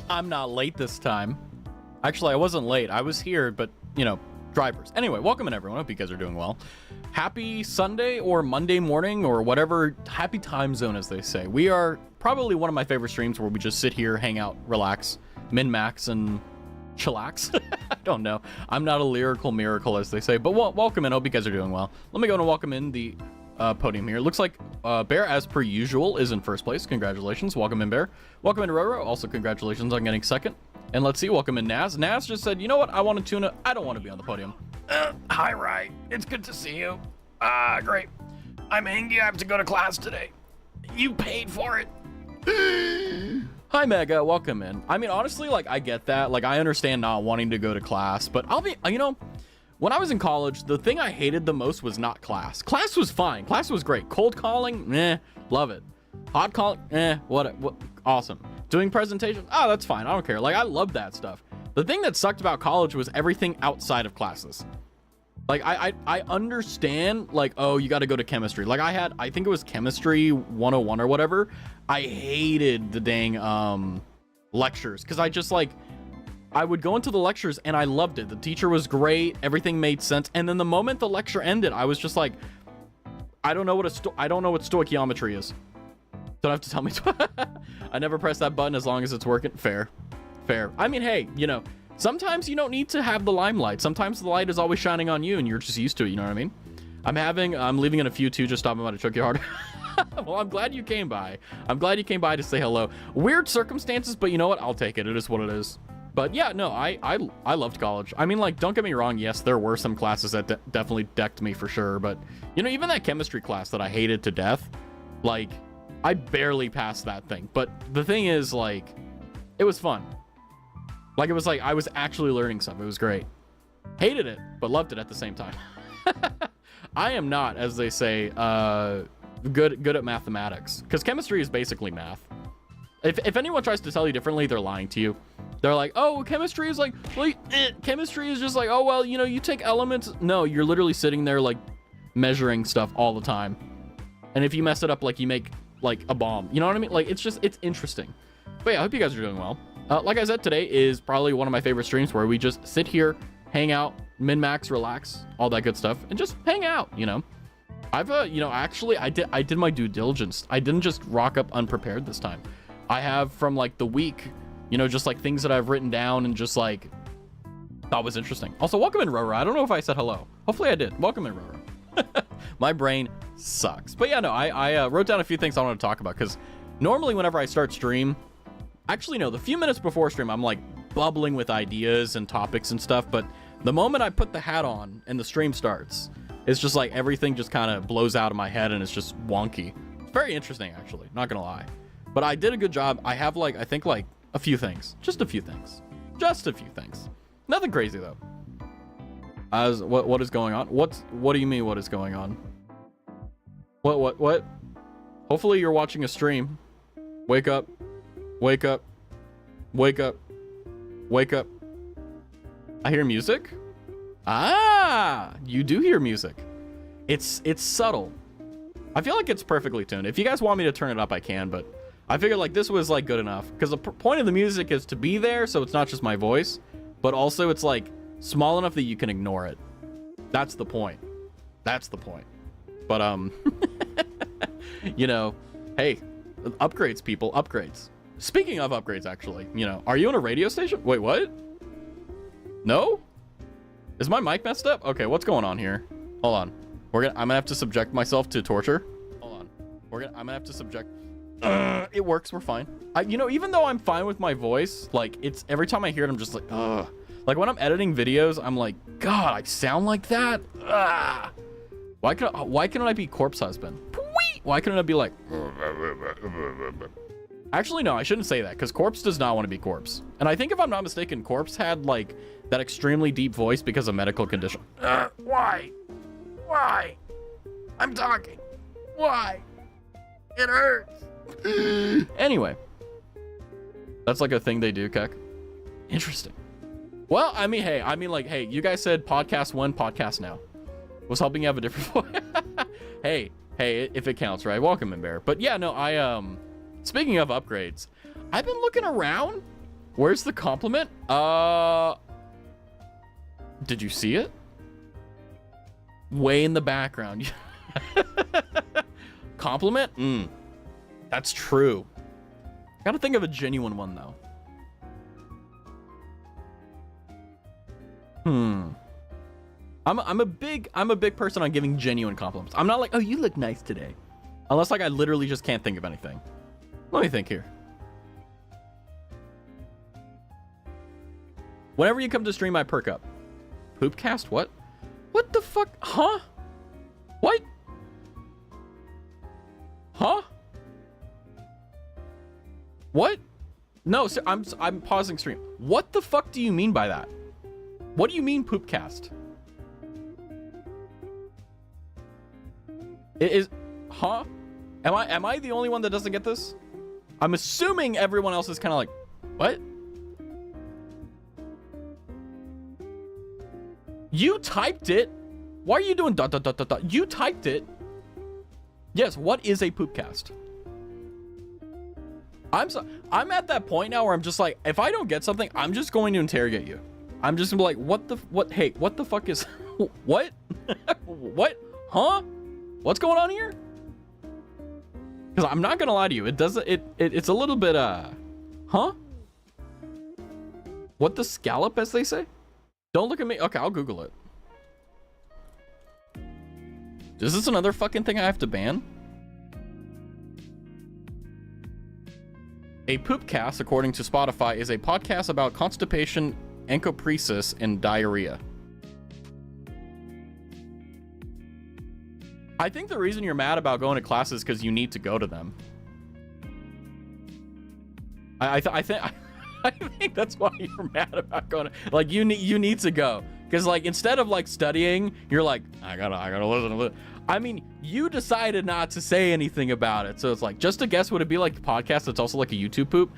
I'm not late this time. Actually, I wasn't late. I was here, but, you know, drivers. Anyway, welcome in, everyone. Hope you guys are doing well. Happy Sunday or Monday morning or whatever. Happy time zone, as they say. We are probably one of my favorite streams where we just sit here, hang out, relax, min-max, and chillax. I don't know. I'm not a lyrical miracle, as they say, but welcome in. Hope you guys are doing well. Let me go and welcome in the podium here. Looks like Bear, as per usual, is in first place. Congratulations. Welcome in, Bear. Welcome in, Roro. Also, congratulations on getting second. And let's see, welcome in, Naz. Naz just said, you know what? I want to tune it. I don't want to be on the podium. Hi, Rye. It's good to see you. Great. I'm angry. I have to go to class today. You paid for it. Hi, Mega. Welcome in. I mean, honestly, like, I get that. Like, I understand not wanting to go to class, but I'll be, you know, when I was in college, the thing I hated the most was not class. Class was fine. Class was great. Cold calling, love it. Hot calling, what, awesome. Doing presentations, oh, that's fine. I don't care. Like, I love that stuff. The thing that sucked about college was everything outside of classes. Like, I understand, like, oh, you got to go to chemistry. Like, I think it was chemistry 101 or whatever. I hated the dang lectures because I just, like, I would go into the lectures and I loved it. The teacher was great. Everything made sense. And then the moment the lecture ended, I was just like, I don't know what stoichiometry is. Don't have to tell me. I never press that button as long as it's working. Fair. I mean, hey, you know, sometimes you don't need to have the limelight. Sometimes the light is always shining on you and you're just used to it. You know what I mean? I'm leaving in a few too, just stopping by to choke you hard. Well, I'm glad you came by. I'm glad you came by to say hello. Weird circumstances, but you know what? I'll take it. It is what it is. But yeah, no, I loved college. I mean, like, don't get me wrong. Yes, there were some classes that definitely decked me for sure. But, you know, even that chemistry class that I hated to death, like, I barely passed that thing. But the thing is, like, it was fun. Like, it was like I was actually learning something. It was great. Hated it, but loved it at the same time. I am not, as they say, good at mathematics, because chemistry is basically math. If anyone tries to tell you differently, they're lying to you. They're like, oh, chemistry is like, well, chemistry is just like, oh, well, you know, you take elements. No, you're literally sitting there, like, measuring stuff all the time. And if you mess it up, like, you make, like, a bomb. You know what I mean? Like, it's interesting. But yeah, I hope you guys are doing well. Like I said, today is probably one of my favorite streams where we just sit here, hang out, min-max, relax, all that good stuff, and just hang out, you know. I've, you know, actually, I did my due diligence. I didn't just rock up unprepared this time. I have from, like, the week, you know, just, like, things that I've written down and just, like, thought was interesting. Also, welcome in, Roro. I don't know if I said hello. Hopefully I did. Welcome in, Roro. My brain sucks. But yeah, no, I wrote down a few things I want to talk about, because normally whenever I start stream, actually, no, the few minutes before stream, I'm, like, bubbling with ideas and topics and stuff, but the moment I put the hat on and the stream starts, it's just, like, everything just kind of blows out of my head and it's just wonky. It's very interesting, actually. Not gonna lie. But I did a good job. I have, like, I think, like, a few things. Just a few things. Just a few things. Nothing crazy, though. What is going on? What do you mean, what is going on? What? Hopefully you're watching a stream. Wake up. Wake up. Wake up. Wake up. I hear music? Ah, you do hear music. It's subtle. I feel like it's perfectly tuned. If you guys want me to turn it up, I can, but I figured, like, this was, like, good enough, because the point of the music is to be there, so it's not just my voice, but also it's, like, small enough that you can ignore it. That's the point. That's the point. But you know, hey, upgrades, people, upgrades. Speaking of upgrades, actually, you know, are you on a radio station? Wait, what? No? Is my mic messed up? Okay, what's going on here? Hold on. I'm gonna have to subject myself to torture. Hold on. I'm gonna have to subject. It works. We're fine. You know, even though I'm fine with my voice, like, it's every time I hear it, I'm just like, ugh. Like, when I'm editing videos, I'm like, God, I sound like that. Ugh. Why couldn't I be Corpse Husband? Why couldn't I be like? Actually, no, I shouldn't say that, because Corpse does not want to be Corpse. And I think, if I'm not mistaken, Corpse had, like, that extremely deep voice because of medical condition. Why? I'm talking. Why? It hurts. Anyway, that's like a thing they do, Keck. Interesting. Well, I mean, hey, you guys said podcast one, podcast now. Was hoping you have a different voice. hey, if it counts, right? Welcome in, Bear. But yeah, no, speaking of upgrades, I've been looking around Where's the compliment? Did you see it? Way in the background. Compliment? That's true. Gotta think of a genuine one though. I'm a big person on giving genuine compliments. I'm not like, oh, you look nice today. Unless like I literally just can't think of anything. Let me think here. Whenever you come to stream, I perk up. Poopcast? What? What the fuck? Huh? What? Huh? What? No, sir, I'm pausing stream. What the fuck do you mean by that? What do you mean poopcast? It is, huh? Am I the only one that doesn't get this? I'm assuming everyone else is kind of like, what? You typed it. Why are you doing ... You typed it. Yes, what is a poopcast? I'm at that point now where I'm just like, if I don't get something, I'm just going to interrogate you. I'm just gonna be like, hey, what the fuck is, what? What? Huh? What's going on here? Because I'm not gonna lie to you, it's a little bit, huh? What the scallop, as they say? Don't look at me. Okay, I'll Google it. Is this another fucking thing I have to ban? A poopcast, according to Spotify, is a podcast about constipation, encopresis, and diarrhea. I think the reason you're mad about going to classes is because you need to go to them. I think that's why you're mad about going to, like, you need to go. Because, like, instead of, like, studying, you're like, I gotta listen to it. I mean, you decided not to say anything about it. So it's like, just to guess, would it be like the podcast that's also like a YouTube poop?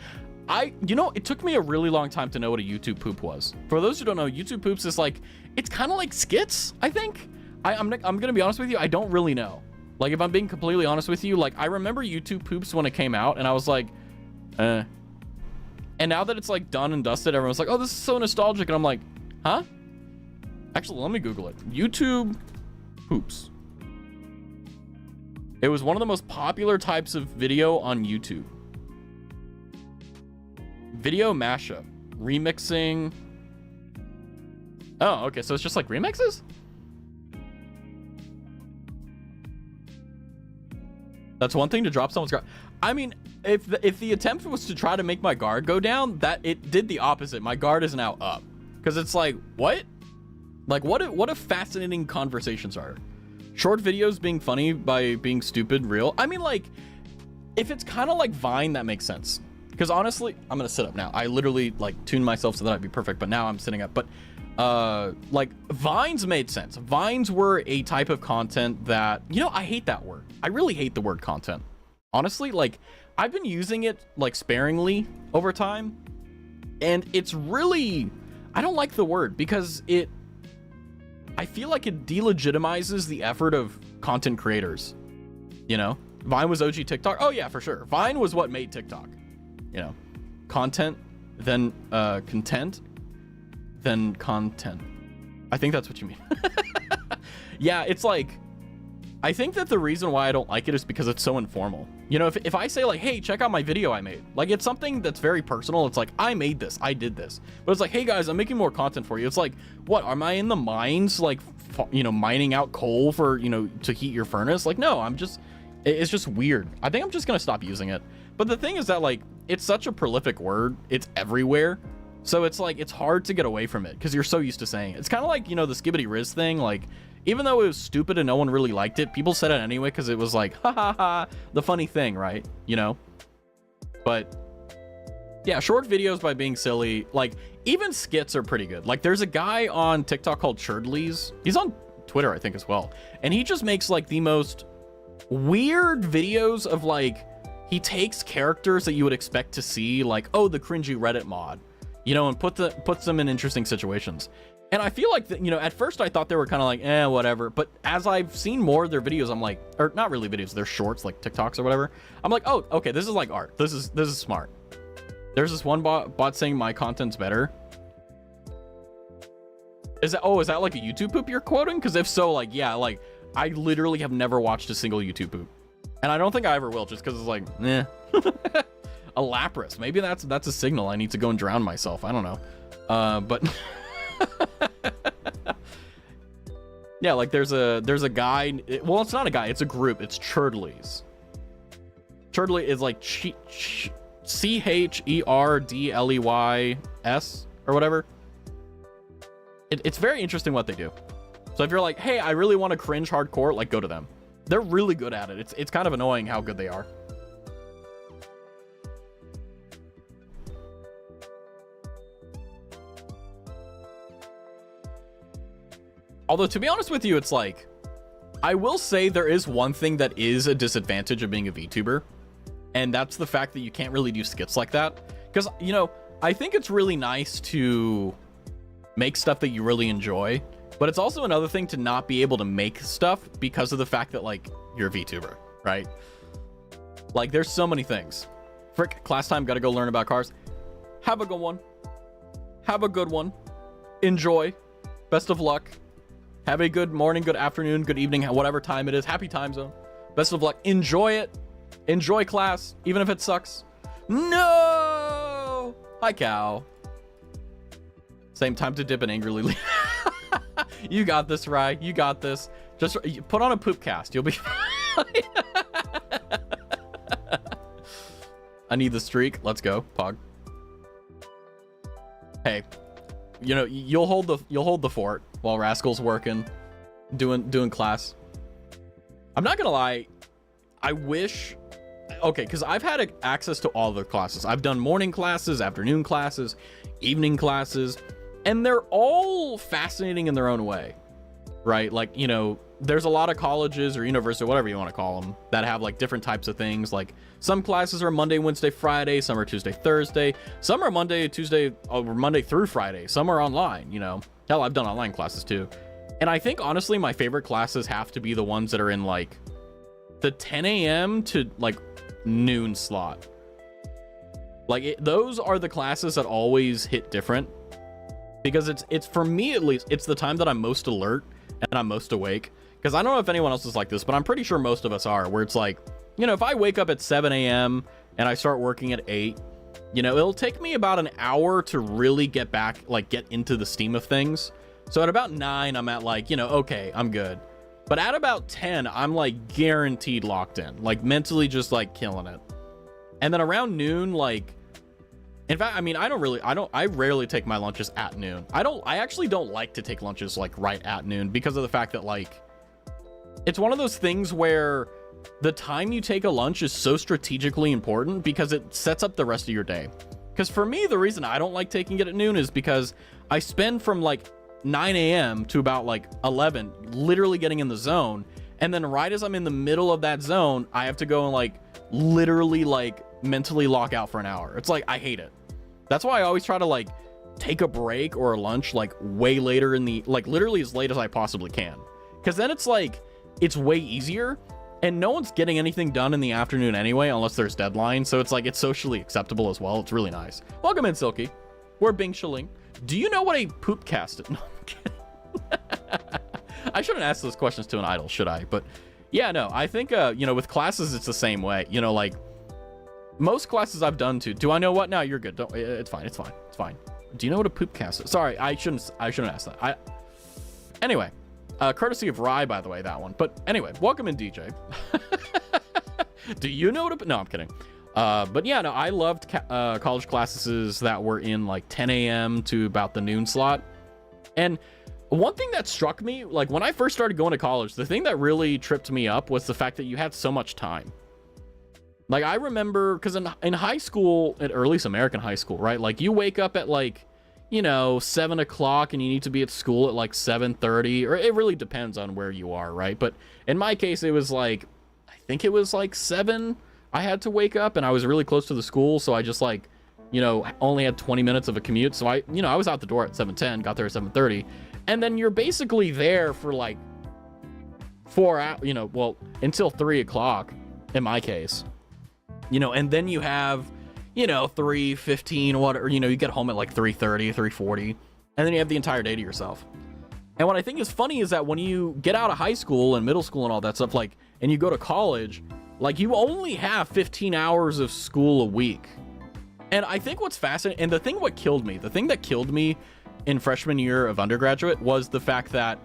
You know, it took me a really long time to know what a YouTube poop was. For those who don't know, YouTube poops is like, it's kind of like skits, I think. I'm gonna be honest with you, I don't really know. Like, if I'm being completely honest with you, like, I remember YouTube poops when it came out, and I was like, And now that it's like done and dusted, everyone's like, oh, this is so nostalgic. And I'm like, huh? Actually, let me Google it. YouTube poops. It was one of the most popular types of video on YouTube. Video mashup. Remixing. Oh, okay. So it's just like remixes? That's one thing to drop someone's guard. I mean, if the attempt was to try to make my guard go down, that it did the opposite. My guard is now up. Because it's like, what? Like, what a fascinating conversations are. Short videos being funny by being stupid real. I mean, like, if it's kind of like Vine, that makes sense. Because honestly, I'm gonna sit up now. I literally like tuned myself so that I'd be perfect, but now I'm sitting up. But like, Vines made sense. Vines were a type of content that, you know, I hate that word. I really hate the word content. Honestly, like, I've been using it like sparingly over time, and it's really, I don't like the word because I feel like it delegitimizes the effort of content creators. You know, Vine was OG TikTok. Oh yeah, for sure. Vine was what made TikTok. You know, content, then content, then content. I think that's what you mean. Yeah, it's like, I think that the reason why I don't like it is because it's so informal. You know, if I say like, hey, check out my video I made, like, it's something that's very personal. It's like, I made this, I did this. But it's like, hey guys, I'm making more content for you. It's like, what, am I in the mines, like, you know, mining out coal for, you know, to heat your furnace? Like, no, it's just weird. I think I'm just gonna stop using it. But the thing is that, like, it's such a prolific word. It's everywhere. So it's like, it's hard to get away from it because you're so used to saying it. It's kind of like, you know, the Skibbity Riz thing. Like, even though it was stupid and no one really liked it, people said it anyway because it was like, ha ha ha, the funny thing, right? You know? But yeah, short videos by being silly. Like, even skits are pretty good. Like, there's a guy on TikTok called Churdleys. He's on Twitter, I think, as well. And he just makes like the most weird videos of, like, he takes characters that you would expect to see, like, oh, the cringy Reddit mod, you know, and puts them in interesting situations. And I feel like that, you know, at first I thought they were kind of like, whatever. But as I've seen more of their videos, I'm like, or not really videos, they're shorts, like TikToks or whatever. I'm like, oh, okay, this is like art. This is smart. There's this one bot saying my content's better. Is that like a YouTube poop you're quoting? Because if so, like, yeah, like, I literally have never watched a single YouTube poop. And I don't think I ever will, just because it's like, eh. A Lapras. Maybe that's a signal I need to go and drown myself. I don't know. But... yeah, like, there's a guy... well, it's not a guy. It's a group. It's Churdleys. Churdley is like CHERDLEYS or whatever. It's very interesting what they do. So if you're like, hey, I really want to cringe hardcore, like, go to them. They're really good at it. It's kind of annoying how good they are. Although, to be honest with you, it's like, I will say there is one thing that is a disadvantage of being a VTuber. And that's the fact that you can't really do skits like that. Because, you know, I think it's really nice to make stuff that you really enjoy, but it's also another thing to not be able to make stuff because of the fact that, like, you're a VTuber, right? Like, there's so many things. Frick, class time, gotta go learn about cars. Have a good one. Have a good one. Enjoy. Best of luck. Have a good morning, good afternoon, good evening, whatever time it is. Happy time zone. Best of luck. Enjoy it. Enjoy class, even if it sucks. No! Hi, cow. Same time to dip and angrily leave. You got this, Rye. You got this. Just put on a poop cast. You'll be fine. I need the streak. Let's go, Pog. Hey, you know, you'll hold the fort while Rascal's working, doing class. I'm not gonna lie. I wish. Okay, because I've had access to all the classes. I've done morning classes, afternoon classes, evening classes, and they're all fascinating in their own way, right? Like, you know, there's a lot of colleges or universities, or whatever you want to call them, that have like different types of things. Like, some classes are Monday, Wednesday, Friday, some are Tuesday, Thursday, some are Monday, Tuesday, or Monday through Friday, some are online, you know. Hell, I've done online classes too. And I think, honestly, my favorite classes have to be the ones that are in like the 10 a.m. to like noon slot. Like, those are the classes that always hit different, because it's for me at least, it's the time that I'm most alert and I'm most awake. Because I don't know if anyone else is like this, but I'm pretty sure most of us are, where it's like, you know, if I wake up at 7 a.m. and I start working at 8, you know, it'll take me about an hour to really get back, like, get into the steam of things. So at about 9, I'm at like, you know, okay, I'm good. But at about 10, I'm like guaranteed locked in, like mentally just like killing it. And then around noon, like, in fact, I mean, I rarely take my lunches at noon. I actually don't like to take lunches like right at noon, because of the fact that, like, it's one of those things where the time you take a lunch is so strategically important because it sets up the rest of your day. Because for me, the reason I don't like taking it at noon is because I spend from like 9 a.m. to about like 11 literally getting in the zone, and then right as I'm in the middle of that zone, I have to go and like literally like mentally lock out for an hour. It's like, I hate it. That's why I always try to like take a break or a lunch like way later in the, like, literally as late as I possibly can, because then it's like, it's way easier, and no one's getting anything done in the afternoon anyway unless there's deadline. So it's like, it's socially acceptable as well. It's really nice. Welcome in, Silky. We're Bing Shilling. Do you know what a poop cast is? No, I'm kidding. I shouldn't ask those questions to an idol, should I? But yeah, no, I think, you know, with classes, it's the same way. You know, like, most classes I've done to, do I know what? No, you're good. Don't, it's fine. It's fine. It's fine. Do you know what a poop cast is? Sorry, I shouldn't ask that. Anyway, courtesy of Rye, by the way, that one. But anyway, welcome in, DJ. Do you know what a, no, I'm kidding. But yeah, no, I loved college classes that were in like 10 a.m. to about the noon slot. And one thing that struck me, like, when I first started going to college, the thing that really tripped me up was the fact that you had so much time. Like, I remember, because in high school, or at least American high school, right? Like, you wake up at like, you know, 7 o'clock and you need to be at school at like 7:30, or it really depends on where you are, right? But in my case, it was like, I think it was like 7 I had to wake up, and I was really close to the school, so I just, like, you know, only had 20 minutes of a commute. So I was out the door at 7:10, got there at 7:30, and then you're basically there for like 4 hours, you know, well, until 3 o'clock in my case, you know. And then you have, you know, 3:15, whatever, you know, you get home at like 3:30, 3:40, and then you have the entire day to yourself. And what I think is funny is that when you get out of high school and middle school and all that stuff, like, and you go to college, like, you only have 15 hours of school a week. And I think what's fascinating, and the thing that killed me in freshman year of undergraduate was the fact that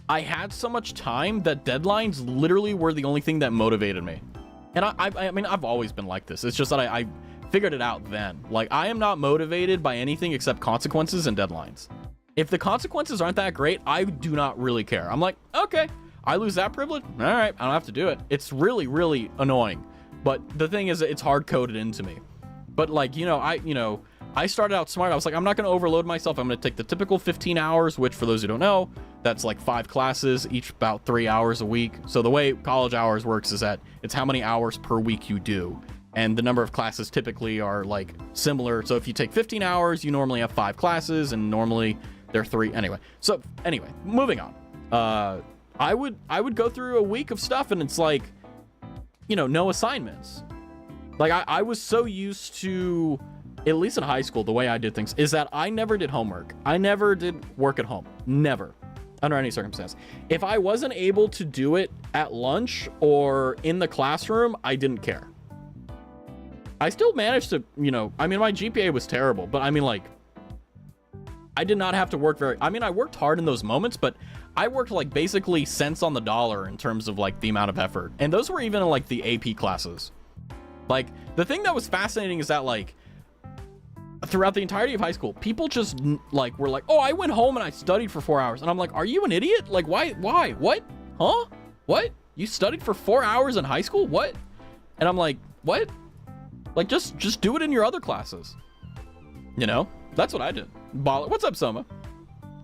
I had so much time that deadlines literally were the only thing that motivated me. And I mean, I've always been like this. It's just that I figured it out then. Like, I am not motivated by anything except consequences and deadlines. If the consequences aren't that great, I do not really care. I'm like, okay, I lose that privilege. All right, I don't have to do it. It's really, really annoying. But the thing is, it's hard coded into me. But like, I started out smart. I was like, I'm not going to overload myself. I'm going to take the typical 15 hours, which for those who don't know, that's like 5 classes, each about 3 hours a week. So the way college hours works is that it's how many hours per week you do. And the number of classes typically are like similar. So if you take 15 hours, you normally have 5 classes, and normally they're 3. Anyway, moving on. I would go through a week of stuff, and it's like, no assignments. Like, I was so used to, at least in high school, the way I did things is that I never did homework. I never did work at home. Never. Under any circumstance. If I wasn't able to do it at lunch or in the classroom, I didn't care. I still managed to, I mean, my GPA was terrible, but I mean, like, I did not have to work I worked hard in those moments, but I worked like basically cents on the dollar in terms of like the amount of effort. And those were even in like the AP classes. Like, the thing that was fascinating is that, like, throughout the entirety of high school, people just like were like, oh, I went home and I studied for 4 hours. And I'm like, are you an idiot? Like, why, what, huh? What? You studied for 4 hours in high school? What? And I'm like, what? Like, just do it in your other classes. That's what I did. What's up, Soma?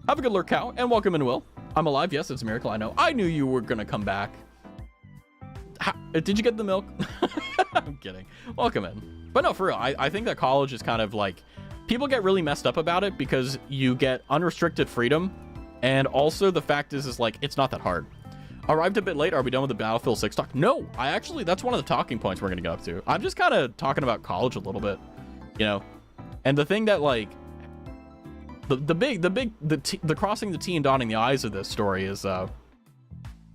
Have a good lurk, cow, and welcome in, Will. I'm alive. Yes, it's a miracle. I know. I knew you were gonna come back. Did you get the milk? I'm kidding. Welcome in. But no, for real, I think that college is kind of like, people get really messed up about it because you get unrestricted freedom. And also the fact is like, it's not that hard. Arrived a bit late. Are we done with the Battlefield 6 talk? No, that's one of the talking points we're going to get up to. I'm just kind of talking about college a little bit, and the thing that like, the crossing the T and dotting the I's of this story is,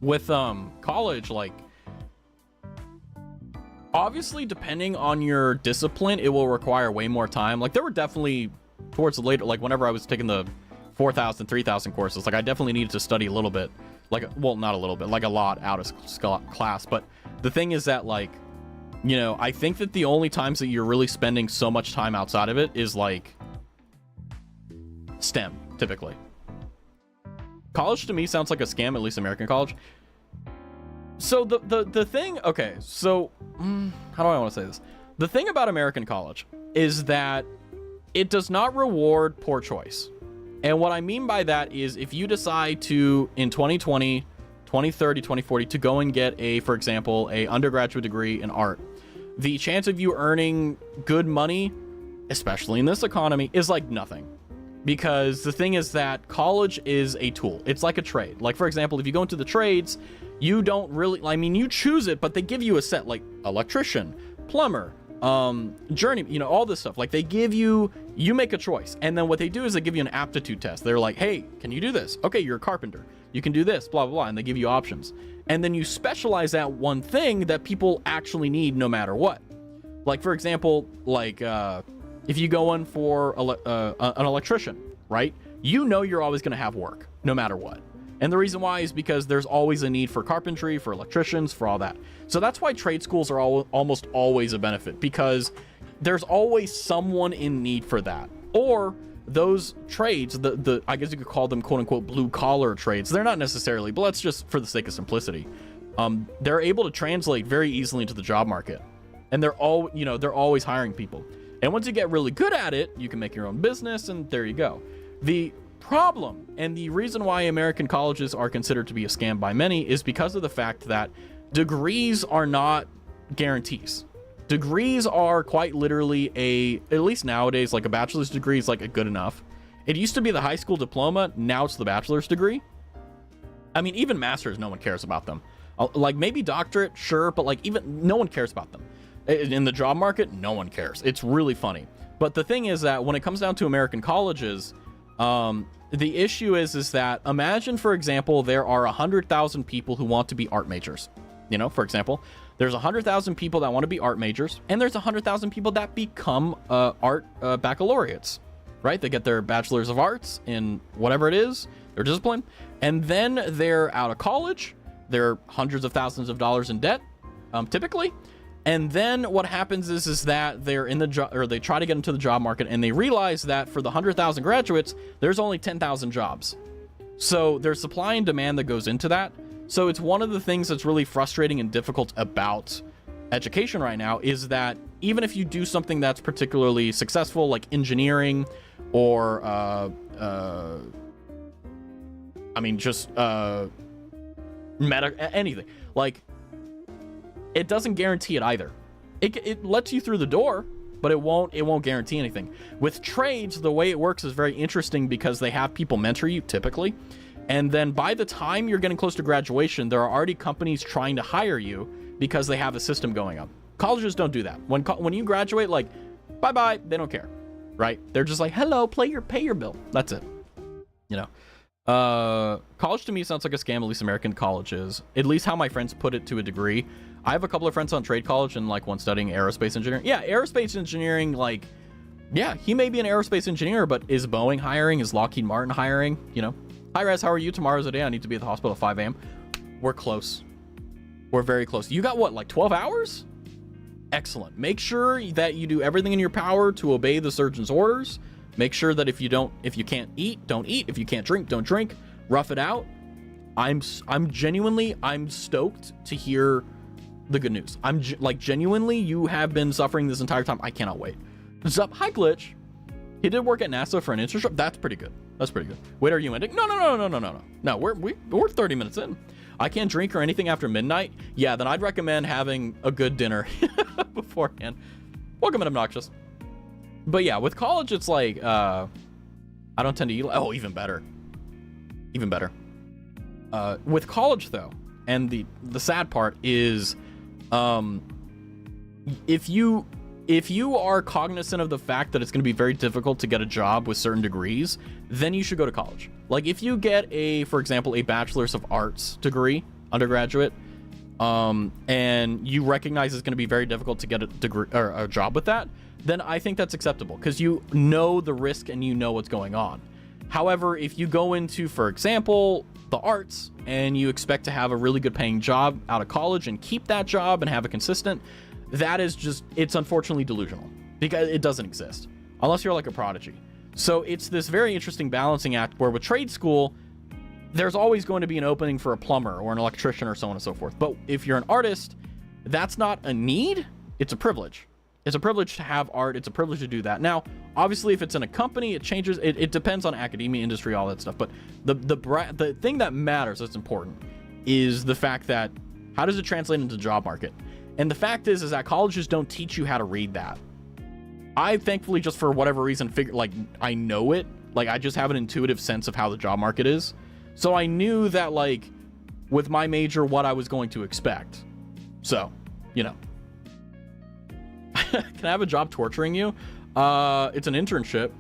with, college, like, obviously, depending on your discipline, it will require way more time. Like, there were definitely towards the later, like whenever I was taking the 4,000, 3,000 courses, like I definitely needed to study a little bit, like, well, not a little bit, like a lot out of class. But the thing is that, like, I think that the only times that you're really spending so much time outside of it is like STEM, typically. College to me sounds like a scam, at least American college. So the thing, okay, so how do I want to say this? The thing about American college is that it does not reward poor choice. And what I mean by that is, if you decide to, in 2020, 2030, 2040, to go and get for example, a undergraduate degree in art, the chance of you earning good money, especially in this economy, is like nothing. Because the thing is that college is a tool. It's like a trade. Like, for example, if you go into the trades, you don't really, you choose it, but they give you a set, like electrician, plumber, journey, all this stuff. Like, they give you make a choice. And then what they do is they give you an aptitude test. They're like, hey, can you do this? Okay, you're a carpenter. You can do this, blah, blah, blah. And they give you options. And then you specialize at one thing that people actually need no matter what. Like, for example, like, if you go in for an electrician, right? You're always going to have work no matter what. And the reason why is because there's always a need for carpentry, for electricians, for all that. So that's why trade schools are almost always a benefit, because there's always someone in need for that. Or those trades, I guess you could call them quote unquote blue collar trades. They're not necessarily, but let's just, for the sake of simplicity, they're able to translate very easily into the job market. And they're always hiring people. And once you get really good at it, you can make your own business, and there you go. The problem, and the reason why American colleges are considered to be a scam by many, is because of the fact that degrees are not guarantees. Degrees are quite literally at least nowadays, like a bachelor's degree is like a good enough. It used to be the high school diploma, now it's the bachelor's degree. I mean, even masters, no one cares about them. Like, maybe doctorate, sure, but like, even no one cares about them. In the job market, no one cares. It's really funny. But the thing is that when it comes down to American colleges, the issue is that imagine, for example, there are 100,000 people who want to be art majors. You know, for example, there's 100,000 people that want to be art majors, and there's 100,000 people that become art baccalaureates, right? They get their bachelor's of arts in whatever it is, their discipline, and then they're out of college. They're hundreds of thousands of dollars in debt, typically. And then what happens is that they're in the job, or they try to get into the job market, and they realize that for the 100,000 graduates, there's only 10,000 jobs. So there's supply and demand that goes into that. So it's one of the things that's really frustrating and difficult about education right now, is that even if you do something that's particularly successful, like engineering or anything, like, it doesn't guarantee it either. It lets you through the door, but it won't guarantee anything. With trades, the way it works is very interesting because they have people mentor you typically, and then by the time you're getting close to graduation, there are already companies trying to hire you because they have a system going on. Colleges don't do that. When you graduate, like, bye-bye, they don't care, right? They're just like, hello, pay your bill. That's it, you know. College to me sounds like a scam, at least American colleges, at least how my friends put it to a degree. I have a couple of friends on trade college and like one studying aerospace engineering. Yeah, aerospace engineering, like, yeah, he may be an aerospace engineer, but is Boeing hiring? Is Lockheed Martin hiring? You know, hi Raz, how are you? Tomorrow's the day. I need to be at the hospital at 5 a.m. We're close. We're very close. You got what, like 12 hours? Excellent. Make sure that you do everything in your power to obey the surgeon's orders. Make sure that if you can't eat, don't eat. If you can't drink, don't drink. Rough it out. I'm genuinely stoked to hear the good news. Like, genuinely, you have been suffering this entire time. I cannot wait. Zup, hi Glitch. He did work at NASA for an internship. That's pretty good. That's pretty good. Wait, are you ending? No, we're 30 minutes in. I can't drink or anything after midnight. Yeah, then I'd recommend having a good dinner beforehand. Welcome, Obnoxious. But yeah, with college, it's like, I don't tend to eat. Oh, even better. Even better. With college, though, and the sad part is, if you are cognizant of the fact that it's going to be very difficult to get a job with certain degrees, then you should go to college. Like, if you get for example, a bachelor's of arts degree, undergraduate, and you recognize it's going to be very difficult to get a degree or a job with that, then I think that's acceptable because you know the risk and you know what's going on. However, if you go into, for example, the arts and you expect to have a really good paying job out of college and keep that job and have a consistent, that is just, it's unfortunately delusional because it doesn't exist unless you're like a prodigy. So it's this very interesting balancing act where with trade school, there's always going to be an opening for a plumber or an electrician or so on and so forth. But if you're an artist, that's not a need, it's a privilege. It's a privilege to have art. It's a privilege to do that. Now, obviously, if it's in a company, it changes. It depends on academia, industry, all that stuff. But the thing that matters, that's important, is the fact that how does it translate into the job market? And the fact is that colleges don't teach you how to read that. I thankfully, just for whatever reason, I know it. Like, I just have an intuitive sense of how the job market is. So I knew that, like, with my major, what I was going to expect. So, you know. Can I have a job torturing you? It's an internship.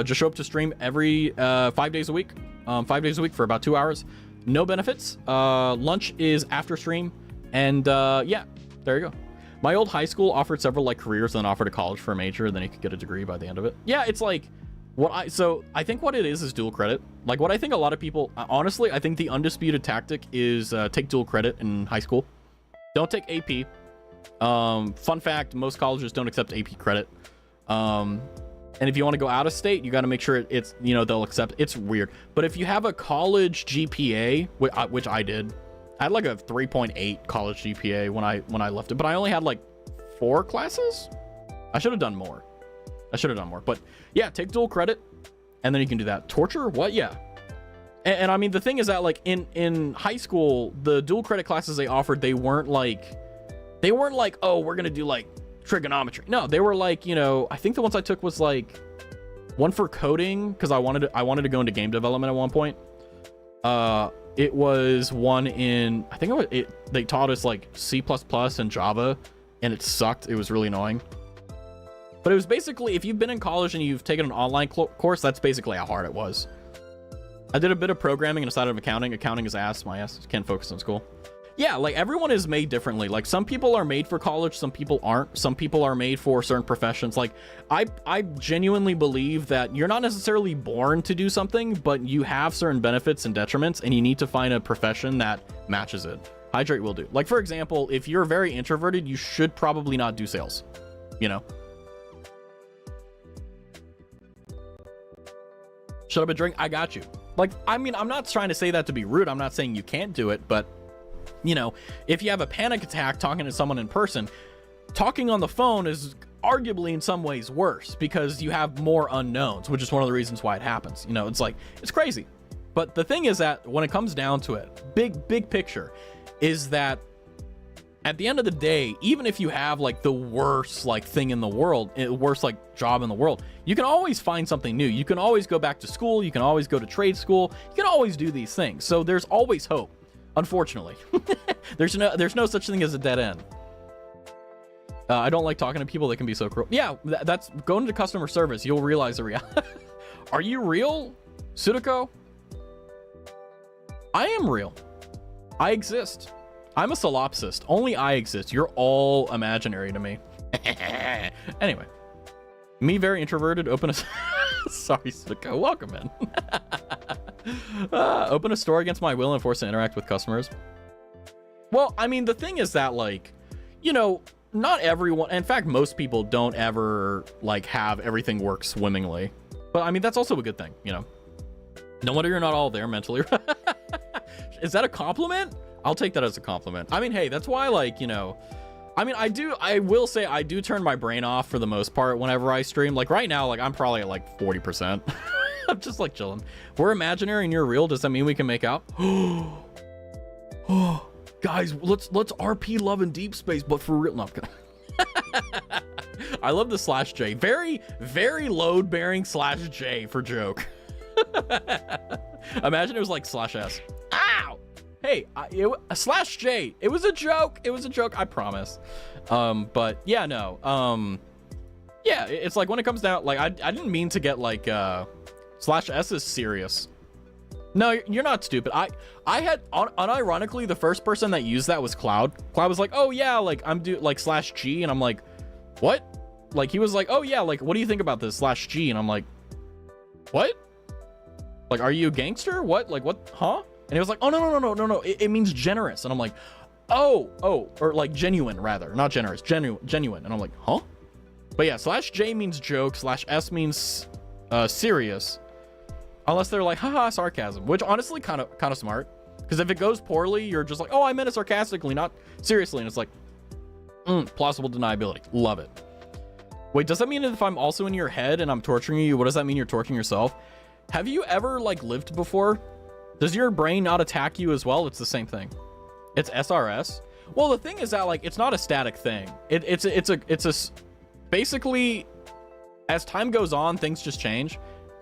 Just show up to stream every 5 days a week. 5 days a week for about 2 hours. No benefits. Lunch is after stream. And yeah, there you go. My old high school offered several like careers and then offered a college for a major, and then you could get a degree by the end of it. Yeah, it's like so I think what it is dual credit. Like, what I think a lot of people, honestly, I think the undisputed tactic is take dual credit in high school. Don't take AP. Fun fact, most colleges don't accept AP credit. And if you want to go out of state, you got to make sure it's, you know, they'll accept. It's weird. But if you have a college GPA, which I did, I had like a 3.8 college GPA when I left it, but I only had like 4 classes. I should have done more. But yeah, take dual credit and then you can do that. Torture? What? Yeah. And I mean, the thing is that like in high school, the dual credit classes they offered, they weren't like, oh, we're going to do like trigonometry. No, they were like, you know, I think the ones I took was like one for coding, because I wanted to go into game development at one point. It was one in, I think they taught us like C++ and Java and it sucked. It was really annoying. But it was basically, if you've been in college and you've taken an online course, that's basically how hard it was. I did a bit of programming and a side of accounting. Accounting is ass. My ass. Can't focus on school. Yeah, like everyone is made differently. Like some people are made for college, some people aren't. Some people are made for certain professions. Like I genuinely believe that you're not necessarily born to do something, but you have certain benefits and detriments, and you need to find a profession that matches it. Hydrate will do. Like for example, if you're very introverted, you should probably not do sales, you know? Shut up and drink. I got you. Like, I mean, I'm not trying to say that to be rude. I'm not saying you can't do it, but you know, if you have a panic attack talking to someone in person, talking on the phone is arguably in some ways worse because you have more unknowns, which is one of the reasons why it happens. You know, it's like, it's crazy. But the thing is that when it comes down to it, big picture is that at the end of the day, even if you have like the worst like thing in the world, worst like job in the world, you can always find something new. You can always go back to school. You can always go to trade school. You can always do these things. So there's always hope. Unfortunately, there's no such thing as a dead end. I don't like talking to people that can be so cruel. Yeah, that's going to customer service. You'll realize the reality. Are you real, Sudako? I am real. I exist. I'm a solipsist. Only I exist. You're all imaginary to me. Anyway, me very introverted. Open a sorry, Sudako. Welcome in. Open a store against my will and forced to interact with customers. Well, I mean, the thing is that, like, you know, not everyone, in fact, most people don't ever like have everything work swimmingly. But I mean, that's also a good thing, you know. No wonder you're not all there mentally. Is that a compliment? I'll take that as a compliment. I mean, hey, that's why, like, you know, I mean, I will say I do turn my brain off for the most part whenever I stream. Like right now, like I'm probably at like 40%. I'm just like chilling. If we're imaginary and you're real, does that mean we can make out? Oh, guys, let's RP love in deep space, but for real. No, I'm kidding. I love the /J. Very load bearing /J for joke. Imagine it was like /S. Ow! Hey, /J. It was a joke. It was a joke. I promise. But yeah, no. Yeah, it's like when it comes down, like I didn't mean to get like /S is serious. No, you're not stupid. I had unironically the first person that used that was Cloud. Cloud was like, oh yeah, like I'm like /G, and I'm like, what? Like he was like, oh yeah, like what do you think about this /G? And I'm like, what? Like, are you a gangster? What? Like what? Huh? And he was like, oh no. It means generous. And I'm like, oh, or like genuine rather, not generous, genuine. And I'm like, huh? But yeah, /J means joke, /S means serious. Unless they're like, haha, sarcasm, which honestly kind of smart. Because if it goes poorly, you're just like, oh, I meant it sarcastically, not seriously. And it's like, plausible deniability. Love it. Wait, does that mean if I'm also in your head and I'm torturing you, what does that mean you're torturing yourself? Have you ever like lived before? Does your brain not attack you as well? It's the same thing. It's SRS. Well, the thing is that like, it's not a static thing. It's a basically as time goes on, things just change.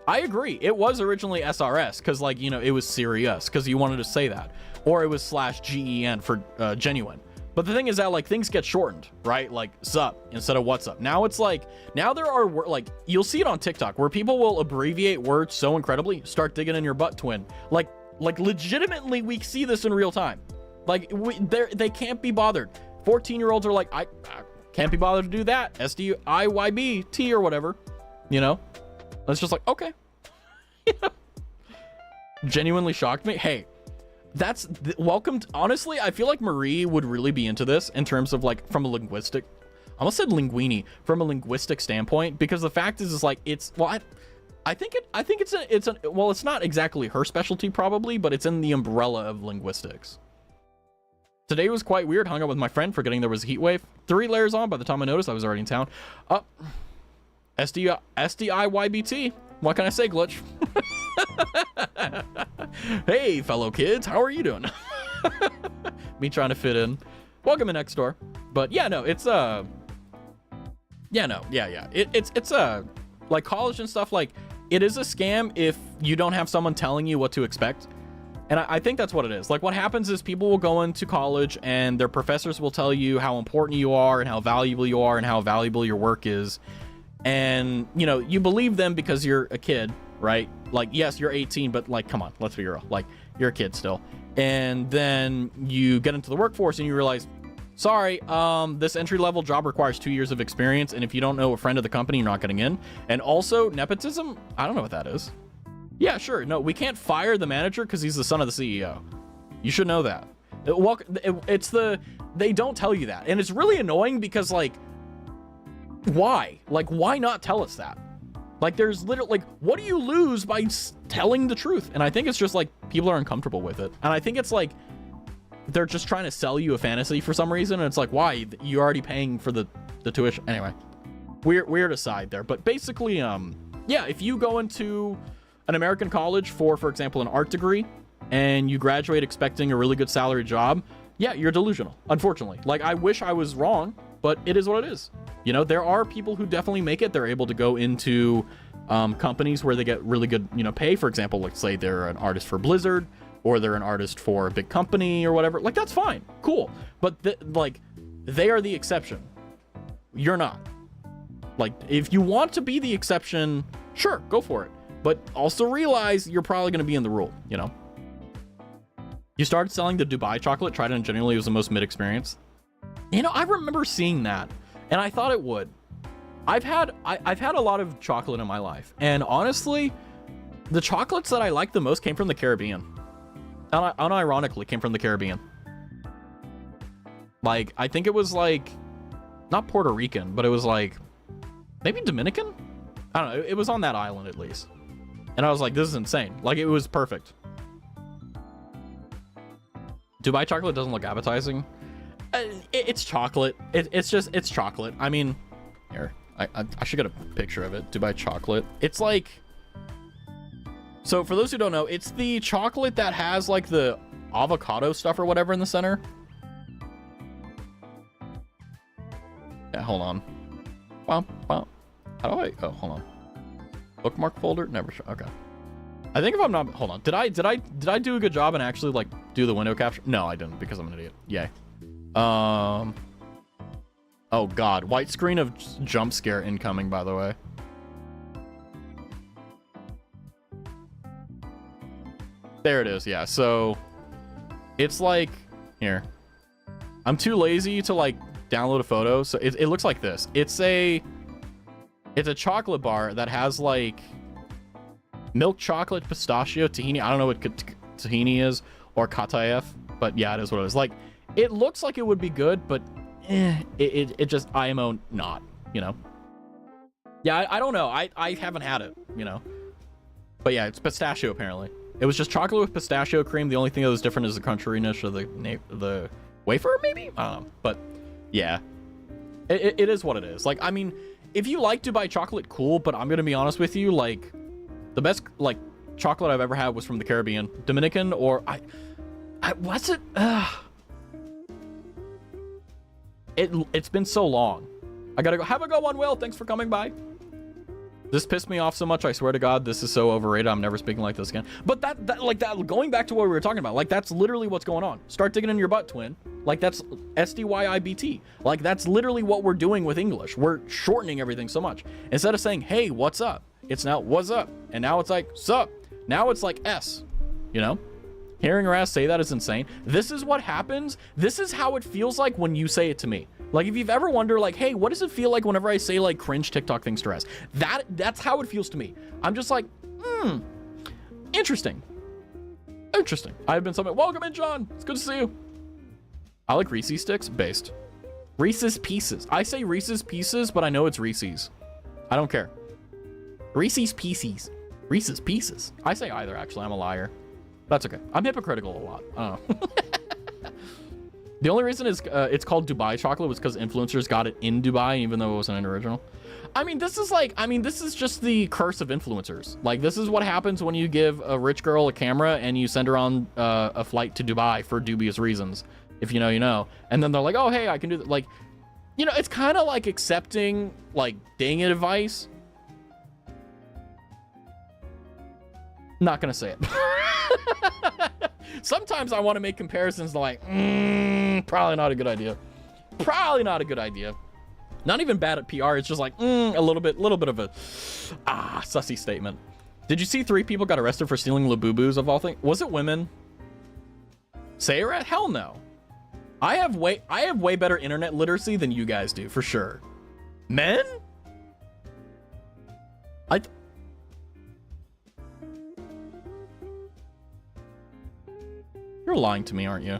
I agree. It was originally SRS because, like, you know, it was serious because you wanted to say that, or it was /GEN for genuine. But the thing is that like things get shortened, right? Like ZUP instead of what's up. Now it's like, now there are like, you'll see it on TikTok where people will abbreviate words so incredibly. Start digging in your butt, twin. Like legitimately, we see this in real time. Like they can't be bothered. 14-year-olds are like, I can't be bothered to do that. SDIYBT or whatever, you know. It's just like, okay. Genuinely shocked me. Hey, that's welcome. Honestly, I feel like Marie would really be into this in terms of like from a linguistic, I almost said linguini, from a linguistic standpoint, because the fact is like, it's, well, I think it's well, it's not exactly her specialty probably, but it's in the umbrella of linguistics. Today was quite weird. Hung out with my friend, forgetting there was a heat wave. 3 layers on. By the time I noticed, I was already in town. SDIYBT. What can I say, Glitch? Hey, fellow kids, how are you doing? Me trying to fit in. Welcome in next door. But yeah, no, it's it's like college and stuff. Like, it is a scam if you don't have someone telling you what to expect. And I think that's what it is. Like, what happens is people will go into college and their professors will tell you how important you are and how valuable you are and how valuable your work is. And, you know, you believe them because you're a kid, right? Like, yes, you're 18, but like, come on, let's be real. Like, you're a kid still. And then you get into the workforce and you realize, sorry, this entry-level job requires 2 years of experience. And if you don't know a friend of the company, you're not getting in. And also, nepotism, I don't know what that is. Yeah, sure. No, we can't fire the manager because he's the son of the CEO. You should know that. They don't tell you that. And it's really annoying because, like, why? Like, why not tell us that? Like, there's literally, like, what do you lose by telling the truth? And I think it's just, like, people are uncomfortable with it. And I think it's, like, they're just trying to sell you a fantasy for some reason. And it's like, why? You're already paying for the tuition. Anyway, weird aside there. But basically, yeah, if you go into an American college for example, an art degree, and you graduate expecting a really good salary job, yeah, you're delusional, unfortunately. Like, I wish I was wrong, but it is what it is. You know, there are people who definitely make it. They're able to go into companies where they get really good, you know, pay. For example, like, say they're an artist for Blizzard, or they're an artist for a big company or whatever. Like, that's fine, cool. But like, they are the exception. You're not. Like, if you want to be the exception, sure, go for it. But also realize you're probably going to be in the rule, you know? You started selling the Dubai chocolate, tried it, and genuinely it was the most mid experience. You know, I remember seeing that, and I thought it would. I've had a lot of chocolate in my life, and honestly, the chocolates that I liked the most came from the Caribbean. Unironically, came from the Caribbean. Like, I think it was like, not Puerto Rican, but it was like, maybe Dominican? I don't know, it was on that island at least. And I was like, this is insane. Like, it was perfect. Dubai chocolate doesn't look appetizing. It's chocolate. It's chocolate. I mean, here, I should get a picture of it. Dubai chocolate. It's like, so for those who don't know, it's the chocolate that has like the avocado stuff or whatever in the center. Yeah, hold on. How do I, oh, hold on. Bookmark folder, never show. Okay. I think if I'm not, hold on. Did I do a good job and actually like do the window capture? No, I didn't, because I'm an idiot. Yay. Oh God, white screen of jump scare incoming, by the way. There it is. Yeah. So it's like, here, I'm too lazy to like download a photo. So it looks like this. It's a chocolate bar that has like milk chocolate, pistachio, tahini. I don't know what tahini is, or katayef, but yeah, it is what it is. Like, it looks like it would be good, but it just IMO not, you know? Yeah, I don't know. I haven't had it, you know? But yeah, it's pistachio apparently. It was just chocolate with pistachio cream. The only thing that was different is the crunchiness of the wafer, maybe? I don't know. But yeah, it is what it is. Like, I mean, if you like Dubai chocolate, cool, but I'm gonna be honest with you, like, the best like chocolate I've ever had was from the Caribbean, Dominican, or what's it? It's been so long. I gotta go. Have a good one, Will. Thanks for coming by. This pissed me off so much. I swear to God, this is so overrated. I'm never speaking like this again. But that like that, going back to what we were talking about, like, that's literally what's going on. Start digging in your butt, twin. Like, that's SDYIBT. Like, that's literally what we're doing with English. We're shortening everything so much. Instead of saying, hey, what's up? It's now, what's up? And now it's like, sup. Now it's like S, you know? Hearing her ass say that is insane. This is what happens. This is how it feels like when you say it to me. Like, if you've ever wondered, like, hey, what does it feel like whenever I say, like, cringe TikTok things to us? That's how it feels to me. I'm just like, interesting. Interesting. I've been something. Welcome in, John. It's good to see you. I like Reese's sticks based. Reese's Pieces. I say Reese's Pieces, but I know it's Reese's. I don't care. Reese's Pieces. Reese's Pieces. I say either, actually. I'm a liar. That's okay. I'm hypocritical a lot. I don't know. The only reason it's called Dubai chocolate was because influencers got it in Dubai, even though it wasn't an original. I mean, this is just the curse of influencers. Like, this is what happens when you give a rich girl a camera and you send her on a flight to Dubai for dubious reasons. If you know, you know. And then they're like, oh, hey, I can do that. Like, you know, it's kind of like accepting, like, dating advice. Not gonna say it. Sometimes I want to make comparisons like, probably not a good idea. Probably not a good idea. Not even bad at PR. It's just like, a little bit of a, sussy statement. Did you see 3 people got arrested for stealing Labubus of all things? Was it women? Sayrat? Hell no. I have way better internet literacy than you guys do, for sure. Men? You're lying to me, aren't you?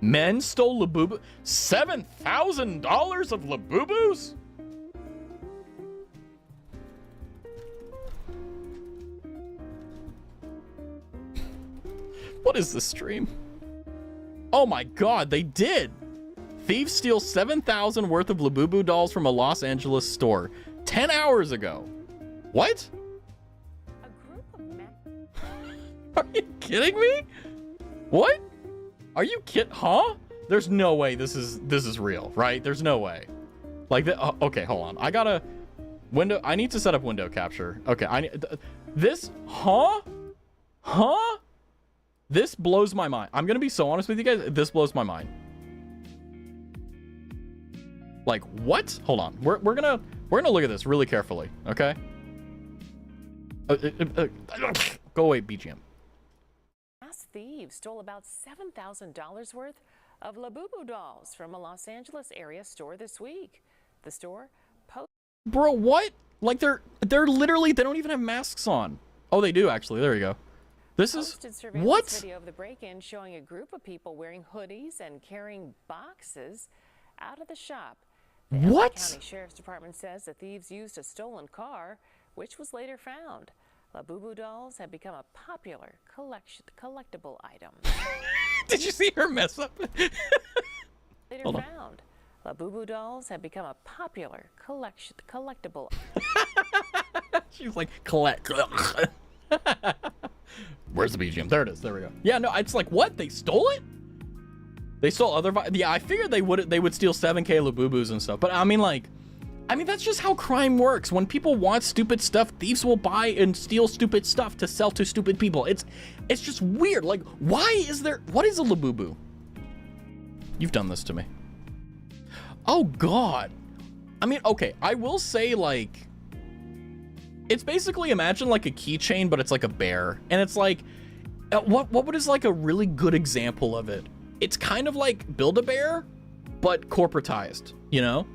Men stole Labubu? $7,000 of Labubus? What is this stream? Oh my god, they did! Thieves steal 7,000 worth of Labubu dolls from a Los Angeles store 10 hours ago. What? A group of men. Are you kidding me? What? Are you huh? There's no way this is real, right? There's no way. Like, okay, hold on. I gotta I need to set up window capture. Okay, this, huh? This blows my mind. I'm gonna be so honest with you guys. This blows my mind. Like, what? Hold on. We're gonna look at this really carefully. Okay. Go away, BGM. Thieves stole about $7,000 worth of Labubu dolls from a Los Angeles area store this week. The store Bro, what? Like they're literally, they don't even have masks on. Oh, they do actually. There you go. This is what? Video of the break-in showing a group of people wearing hoodies and carrying boxes out of the shop. The what? LA County Sheriff's Department says the thieves used a stolen car, which was later found. Labubu dolls have become a popular collectible item. Did you see her mess up? Later found. Labubu dolls have become a popular collectible. She's like, collect. Where's the BGM? There it is. There we go. Yeah, no, it's like, what? They stole it? They stole other. Yeah, I figured they would steal 7K Labubus and stuff. But I mean, that's just how crime works. When people want stupid stuff, thieves will buy and steal stupid stuff to sell to stupid people. It's just weird. Like, what is a Labubu? You've done this to me. Oh God. I mean, okay, I will say, like, it's basically, imagine like a keychain, but it's like a bear. And it's like, what is like a really good example of it? It's kind of like Build-A-Bear, but corporatized, you know?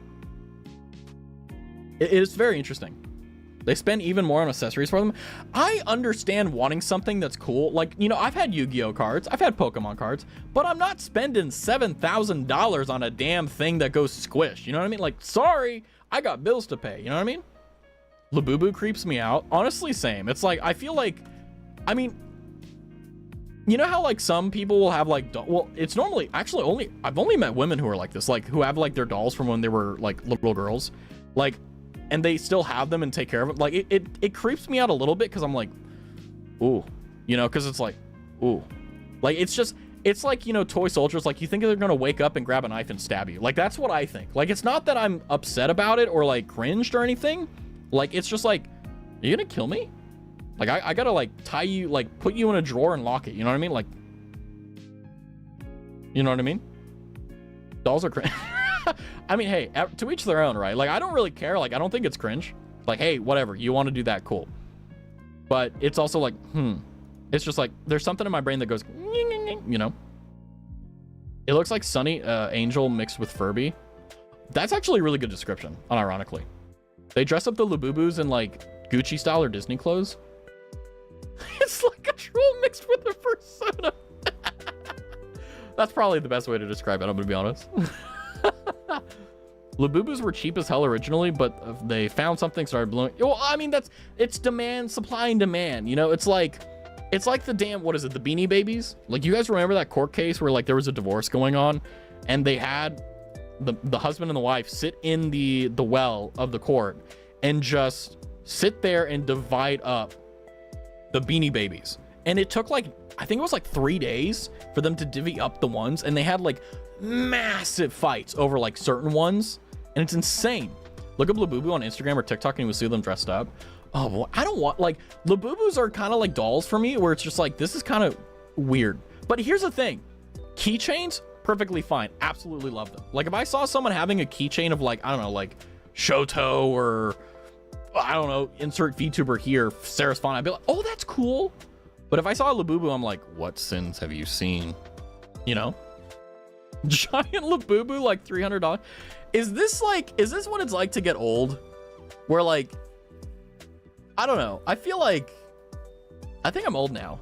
It is very interesting. They spend even more on accessories for them. I understand wanting something that's cool. Like, you know, I've had Yu-Gi-Oh cards, I've had Pokemon cards, but I'm not spending $7,000 on a damn thing that goes squish. You know what I mean? Like, sorry, I got bills to pay. You know what I mean? Labubu creeps me out. Honestly, same. It's like, I feel like, I mean, you know how like some people will have like, well, it's normally actually I've only met women who are like this, like who have like their dolls from when they were like little girls, like, and they still have them and take care of them. Like it creeps me out a little bit because I'm like, ooh, you know, because it's like, ooh, like it's like, you know, toy soldiers, like you think they're gonna wake up and grab a knife and stab you. Like that's what I think. Like it's not that I'm upset about it or like cringed or anything. Like it's just like, are you gonna kill me? Like I gotta like tie you, like put you in a drawer and lock it. You know what I mean? Like, you know what I mean? Dolls are cringe. I mean, hey, to each their own, right? Like, I don't really care. Like, I don't think it's cringe. Like, hey, whatever. You want to do that, cool. But it's also like, It's just like, there's something in my brain that goes, you know? It looks like Sunny Angel mixed with Furby. That's actually a really good description, unironically. They dress up the Labubus in, like, Gucci style or Disney clothes. It's like a troll mixed with a persona. That's probably the best way to describe it, I'm gonna be honest. Labubus were cheap as hell originally, but they found something, started blowing. Well, I mean, it's demand, supply and demand, you know? It's like the damn, what is it, the Beanie Babies? Like, you guys remember that court case where like there was a divorce going on and they had the husband and the wife sit in the well of the court and just sit there and divide up the Beanie Babies. And it took like, I think it was like 3 days for them to divvy up the ones, and they had like massive fights over like certain ones, and it's insane. Look up Labubu on Instagram or TikTok and you will see them dressed up. Oh, well, I don't want, like, Labubus are kind of like dolls for me, where it's just like, this is kind of weird. But here's the thing. Keychains, perfectly fine. Absolutely love them. Like, if I saw someone having a keychain of, like, I don't know, like, Shoto or, I don't know, insert VTuber here, Sarah's Fawn, I'd be like, oh, that's cool. But if I saw a Labubu, I'm like, what sins have you seen? You know? Giant Labubu, like $300. Is this what it's like to get old? Where, like, I don't know. I feel like, I think I'm old now.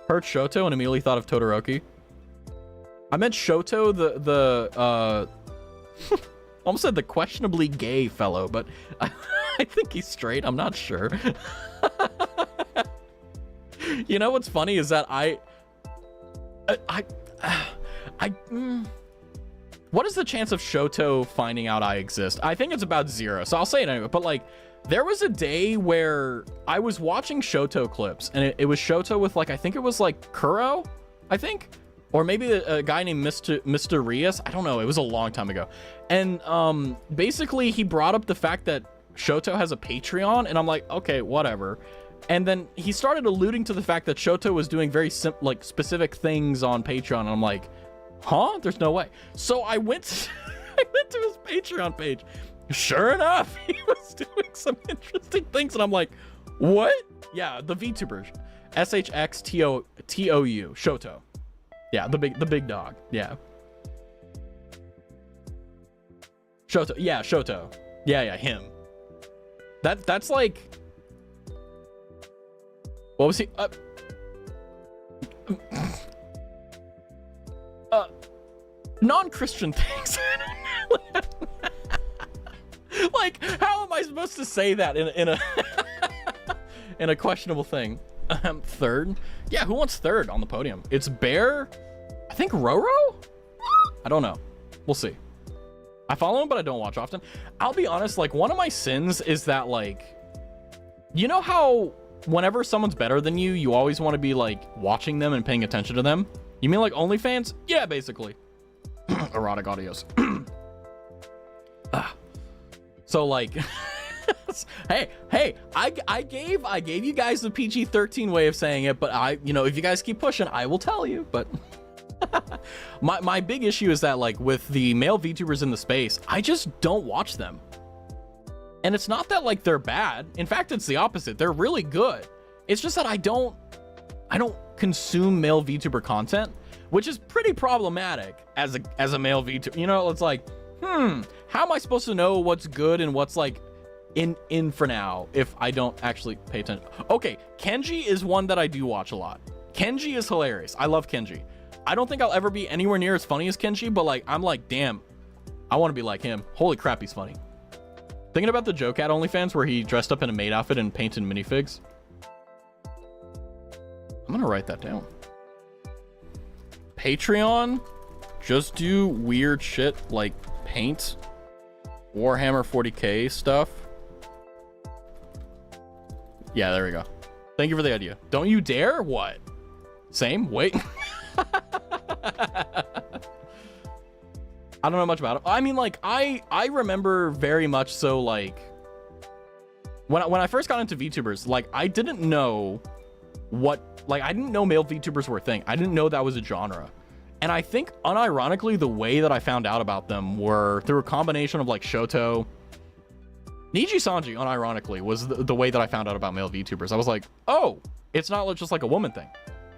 Heard Shoto and immediately thought of Todoroki. I meant Shoto, almost said the questionably gay fellow, but I think he's straight. I'm not sure. You know what's funny is that what is the chance of Shoto finding out I exist? I think it's about 0. So I'll say it anyway. But like, there was a day where I was watching Shoto clips, and it was Shoto with, like, I think it was like Kuro, I think, or maybe a guy named Mr. Rias. I don't know. It was a long time ago. And basically he brought up the fact that Shoto has a Patreon, and I'm like, okay, whatever. And then he started alluding to the fact that Shoto was doing very specific things on Patreon, and I'm like, huh? There's no way. So I went to his Patreon page. Sure enough, he was doing some interesting things, and I'm like, what? Yeah, the VTuber, SHXTOU, Shoto. Yeah, the big dog. Yeah. Shoto. Yeah, Shoto. Yeah, him. That's like, what was he? Non-Christian things. Like, how am I supposed to say that in a in a questionable thing? Third? Yeah, who wants third on the podium? It's Bear, I think Roro? I don't know. We'll see. I follow him, but I don't watch often. I'll be honest, like, one of my sins is that, like, you know how whenever someone's better than you, you always want to be, like, watching them and paying attention to them? You mean like OnlyFans? Yeah, basically. Erotic audios. So, like, hey, I gave you guys the PG-13 way of saying it, but you know, if you guys keep pushing, I will tell you. But my big issue is that, like, with the male VTubers in the space, I just don't watch them. And it's not that, like, they're bad. In fact, it's the opposite. They're really good. It's just that I don't consume male VTuber content, which is pretty problematic as a male VTuber. You know, it's like, how am I supposed to know what's good and what's, like, in for now if I don't actually pay attention? Okay, Kenji is one that I do watch a lot. Kenji is hilarious. I love Kenji. I don't think I'll ever be anywhere near as funny as Kenji, but, like, I'm like, damn, I want to be like him. Holy crap, he's funny. Thinking about the Joe Cat OnlyFans where he dressed up in a maid outfit and painted minifigs. I'm gonna write that down. Patreon, just do weird shit like paint Warhammer 40k stuff. Yeah, there we go. Thank you for the idea. Don't you dare? What? Same? Wait. I don't know much about it. I mean, like, I remember very much so, like, when I first got into VTubers, like, I didn't know I didn't know male VTubers were a thing. I didn't know that was a genre. And I think, unironically, the way that I found out about them were through a combination of, like, Shoto. Niji Sanji, unironically, was the way that I found out about male VTubers. I was like, oh, it's not just, like, a woman thing.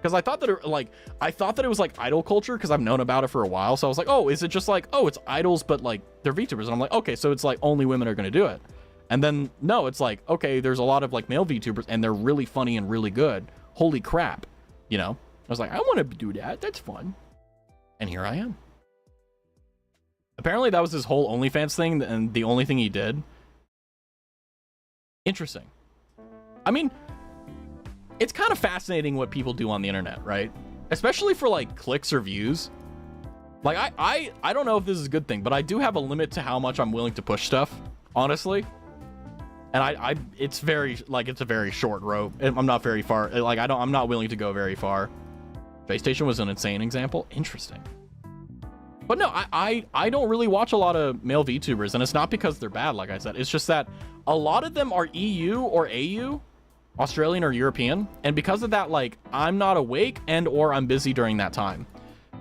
Because I thought that it was, like, idol culture, because I've known about it for a while. So I was like, oh, is it just like, oh, it's idols, but, like, they're VTubers? And I'm like, okay, so it's like only women are going to do it. And then, no, it's like, okay, there's a lot of, like, male VTubers, and they're really funny and really good. Holy crap. You know? I was like, I want to do that. That's fun. And here I am. Apparently that was his whole OnlyFans thing, and the only thing he did. Interesting. I mean, it's kind of fascinating what people do on the internet, right? Especially for, like, clicks or views. Like, I don't know if this is a good thing, but I do have a limit to how much I'm willing to push stuff, honestly. And it's very, like, it's a very short rope. I'm not very far. Like, I'm not willing to go very far. Space Station was an insane example. Interesting. But no, I don't really watch a lot of male VTubers, and it's not because they're bad, like I said. It's just that a lot of them are EU or AU, Australian or European, and because of that, like, I'm not awake and or I'm busy during that time.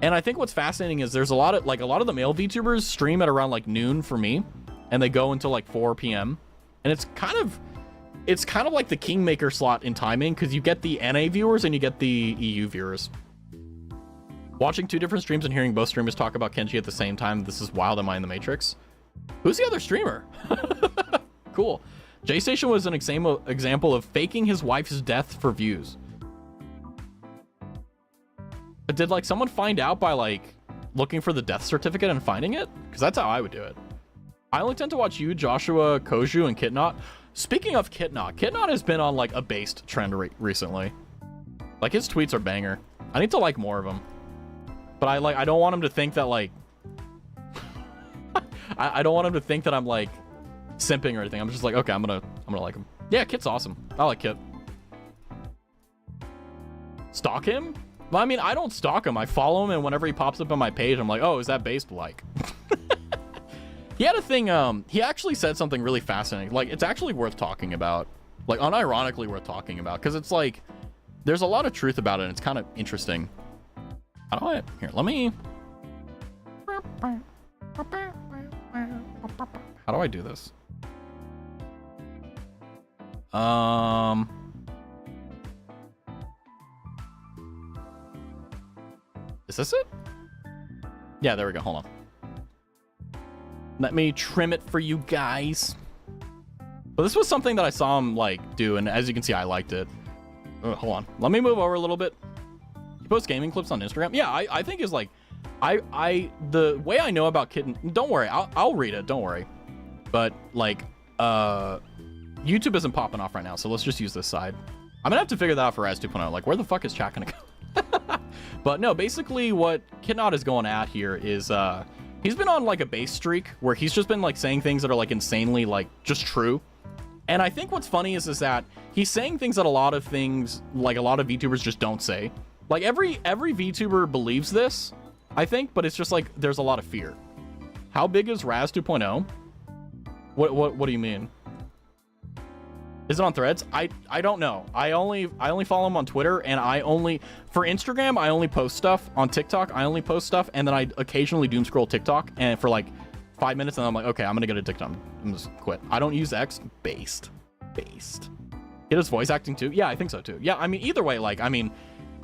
And I think what's fascinating is there's a lot of the male VTubers stream at around like noon for me, and they go until like 4 p.m. And it's kind of like the kingmaker slot in timing, because you get the NA viewers and you get the EU viewers. Watching two different streams and hearing both streamers talk about Kenji at the same time, this is wild. Am I in the Matrix? Who's the other streamer? Cool. J-Station was an example of faking his wife's death for views. But did like someone find out by like looking for the death certificate and finding it? Because that's how I would do it. I only tend to watch you, Joshua, Koju, and Kitnot. Speaking of Kitnot, Kitnot has been on like a based trend recently. Like his tweets are banger. I need to like more of them. But I don't want him to think that like I don't want him to think that I'm like simping or anything. I'm just like, okay, I'm gonna like him. Yeah, Kit's awesome. I like Kit. Stalk him? Well, I mean, I don't stalk him. I follow him, and whenever he pops up on my page, I'm like, oh, is that based like? He had a thing, he actually said something really fascinating. Like, it's actually worth talking about. Like, unironically worth talking about. Because it's like, there's a lot of truth about it, and it's kind of interesting. How do I... Here, let me... How do I do this? Is this it? Yeah, there we go. Hold on. Let me trim it for you guys. But this was something that I saw him like do, and as you can see, I liked it. Hold on. Let me move over a little bit. You post gaming clips on Instagram? Yeah, I think is like, the way I know about Kitten. Don't worry, I'll read it. Don't worry. But like, YouTube isn't popping off right now, so let's just use this side. I'm gonna have to figure that out for Raz 2.0. Like, where the fuck is chat gonna go? But no, basically what Kitnot is going at here is he's been on like a base streak where he's just been like saying things that are like insanely like just true. And I think what's funny is that he's saying things that a lot of VTubers just don't say. Like every VTuber believes this, I think, but it's just like there's a lot of fear. How big is Raz 2.0? What do you mean? Is it on Threads? I don't know. I only follow him on Twitter, and for Instagram I only post stuff. On TikTok I only post stuff, and then I occasionally doom scroll TikTok and for like 5 minutes, and I'm like, okay, I'm gonna get a TikTok. I'm just quit. I don't use X. Based. It is voice acting too. Yeah, I think so too. Yeah, I mean either way, like I mean,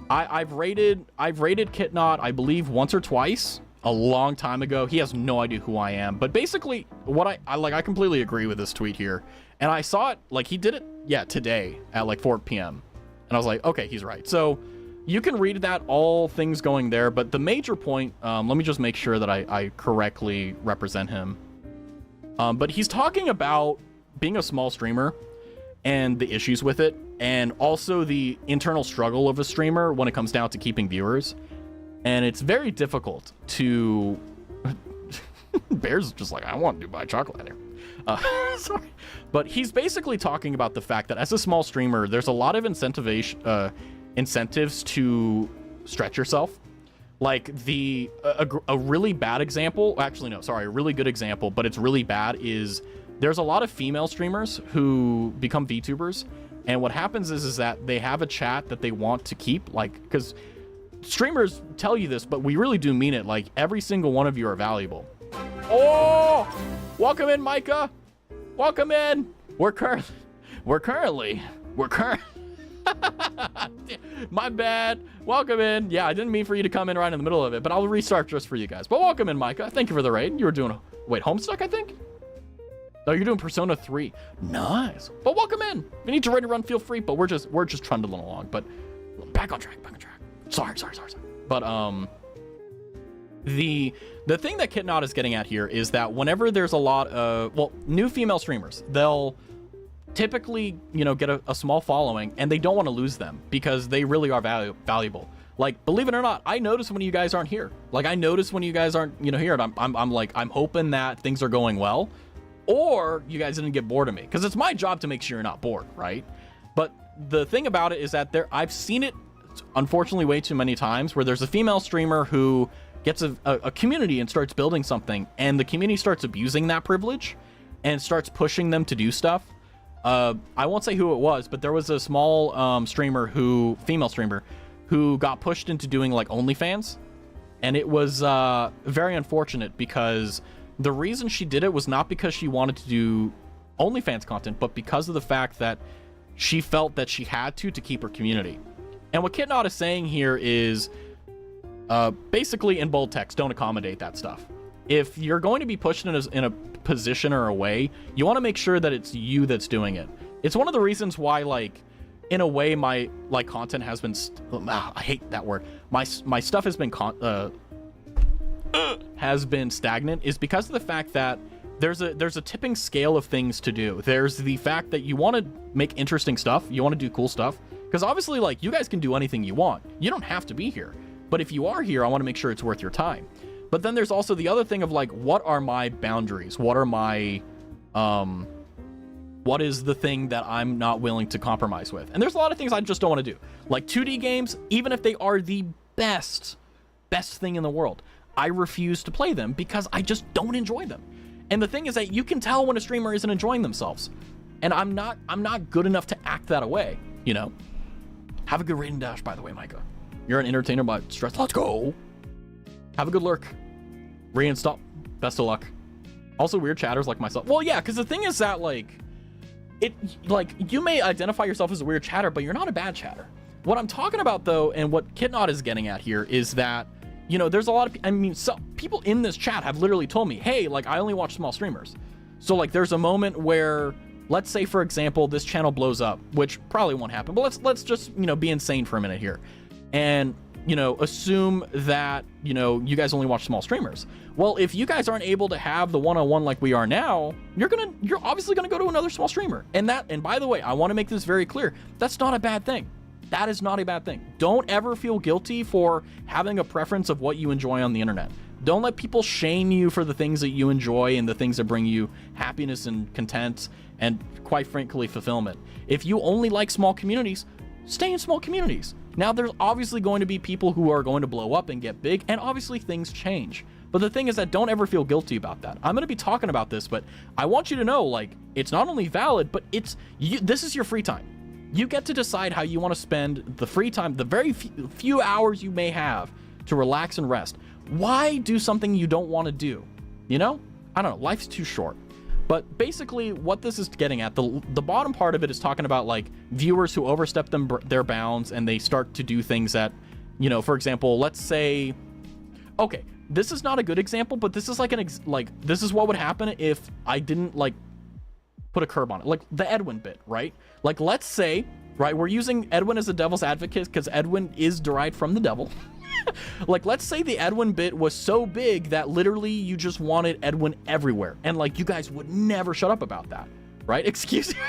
I've rated Kitnot, I believe once or twice a long time ago. He has no idea who I am, but basically what I completely agree with this tweet here. And I saw it, like, he did it, yeah, today at, like, 4 p.m. And I was like, okay, he's right. So you can read that, all things going there. But the major point, let me just make sure that I correctly represent him. But he's talking about being a small streamer and the issues with it. And also the internal struggle of a streamer when it comes down to keeping viewers. And it's very difficult to... Bear's just like, I want to buy chocolate here. Sorry. But he's basically talking about the fact that as a small streamer, there's a lot of incentives to stretch yourself. Like a really bad example, actually no, sorry, a really good example, but it's really bad, is there's a lot of female streamers who become VTubers, and what happens is that they have a chat that they want to keep, like, because streamers tell you this, but we really do mean it, like every single one of you are valuable. Oh, welcome in, Micah. Welcome in. We're currently. My bad. Welcome in. Yeah, I didn't mean for you to come in right in the middle of it, but I'll restart just for you guys. But welcome in, Micah. Thank you for the raid. You were doing Homestuck, I think. No, you're doing Persona 3. Nice. But welcome in. If you need to raid and run, feel free. But we're just trundling along. But back on track. Sorry. But the thing that Kitnot is getting at here is that whenever there's a lot of, new female streamers, they'll typically, get a small following, and they don't want to lose them because they really are valuable. Like, believe it or not, I notice when you guys aren't here. Like, I notice when you guys aren't, here, and I'm like, I'm hoping that things are going well, or you guys didn't get bored of me, because it's my job to make sure you're not bored, right? But the thing about it is that I've seen it, unfortunately, way too many times, where there's a female streamer who gets a community and starts building something, and the community starts abusing that privilege and starts pushing them to do stuff. I won't say who it was, but there was a small female streamer who got pushed into doing like OnlyFans, and it was very unfortunate because the reason she did it was not because she wanted to do OnlyFans content, but because of the fact that she felt that she had to keep her community. And what Kitnot is saying here is basically in bold text, don't accommodate that stuff. If you're going to be pushed in a position or a way, you want to make sure that it's you that's doing it. It's one of the reasons why, like, in a way, my like content has been I hate that word. My stuff has been stagnant, is because of the fact that there's a tipping scale of things to do. There's the fact that you want to make interesting stuff, you want to do cool stuff, because obviously, like, you guys can do anything you want. You don't have to be here, but if you are here, I want to make sure it's worth your time. But then there's also the other thing of like, what are my boundaries? What are my what is the thing that I'm not willing to compromise with? And there's a lot of things I just don't want to do. Like 2D games, even if they are the best thing in the world, I refuse to play them because I just don't enjoy them. And the thing is that you can tell when a streamer isn't enjoying themselves. And I'm not good enough to act that away, you know? Have a good raid and dash, by the way, Micah. You're an entertainer by stress. Let's go. Have a good lurk. Reinstall. Best of luck. Also, weird chatters like myself. Well, yeah, because the thing is that, like, you may identify yourself as a weird chatter, but you're not a bad chatter. What I'm talking about, though, and what Kitnot is getting at here is that, you know, there's a lot of, so people in this chat have literally told me, hey, like, I only watch small streamers. So, like, there's a moment where, let's say, for example, this channel blows up, which probably won't happen, but let's just, you know, be insane for a minute here. And, you know, assume that, you know, you guys only watch small streamers. Well, if you guys aren't able to have the one-on-one like we are now, you're obviously gonna go to another small streamer. And by the way, I want to make this very clear. That's not a bad thing. That is not a bad thing. Don't ever feel guilty for having a preference of what you enjoy on the internet. Don't let people shame you for the things that you enjoy and the things that bring you happiness and content and, quite frankly, fulfillment. If you only like small communities, stay in small communities. Now, there's obviously going to be people who are going to blow up and get big, and obviously things change. But the thing is that don't ever feel guilty about that. I'm going to be talking about this, but I want you to know, like, it's not only valid, but this is your free time. You get to decide how you want to spend the free time, the very few hours you may have to relax and rest. Why do something you don't want to do? You know? I don't know. Life's too short. But basically, what this is getting at, the bottom part of it is talking about, like, viewers who overstep their bounds and they start to do things that, you know, for example, let's say, okay, this is not a good example, but this is like this is what would happen if I didn't, like, put a curb on it. Like the Edwin bit, right? Like, let's say, right, we're using Edwin as a devil's advocate because Edwin is derived from the devil. Like, let's say the Edwin bit was so big that literally you just wanted Edwin everywhere, and like you guys would never shut up about that, right? Excuse me.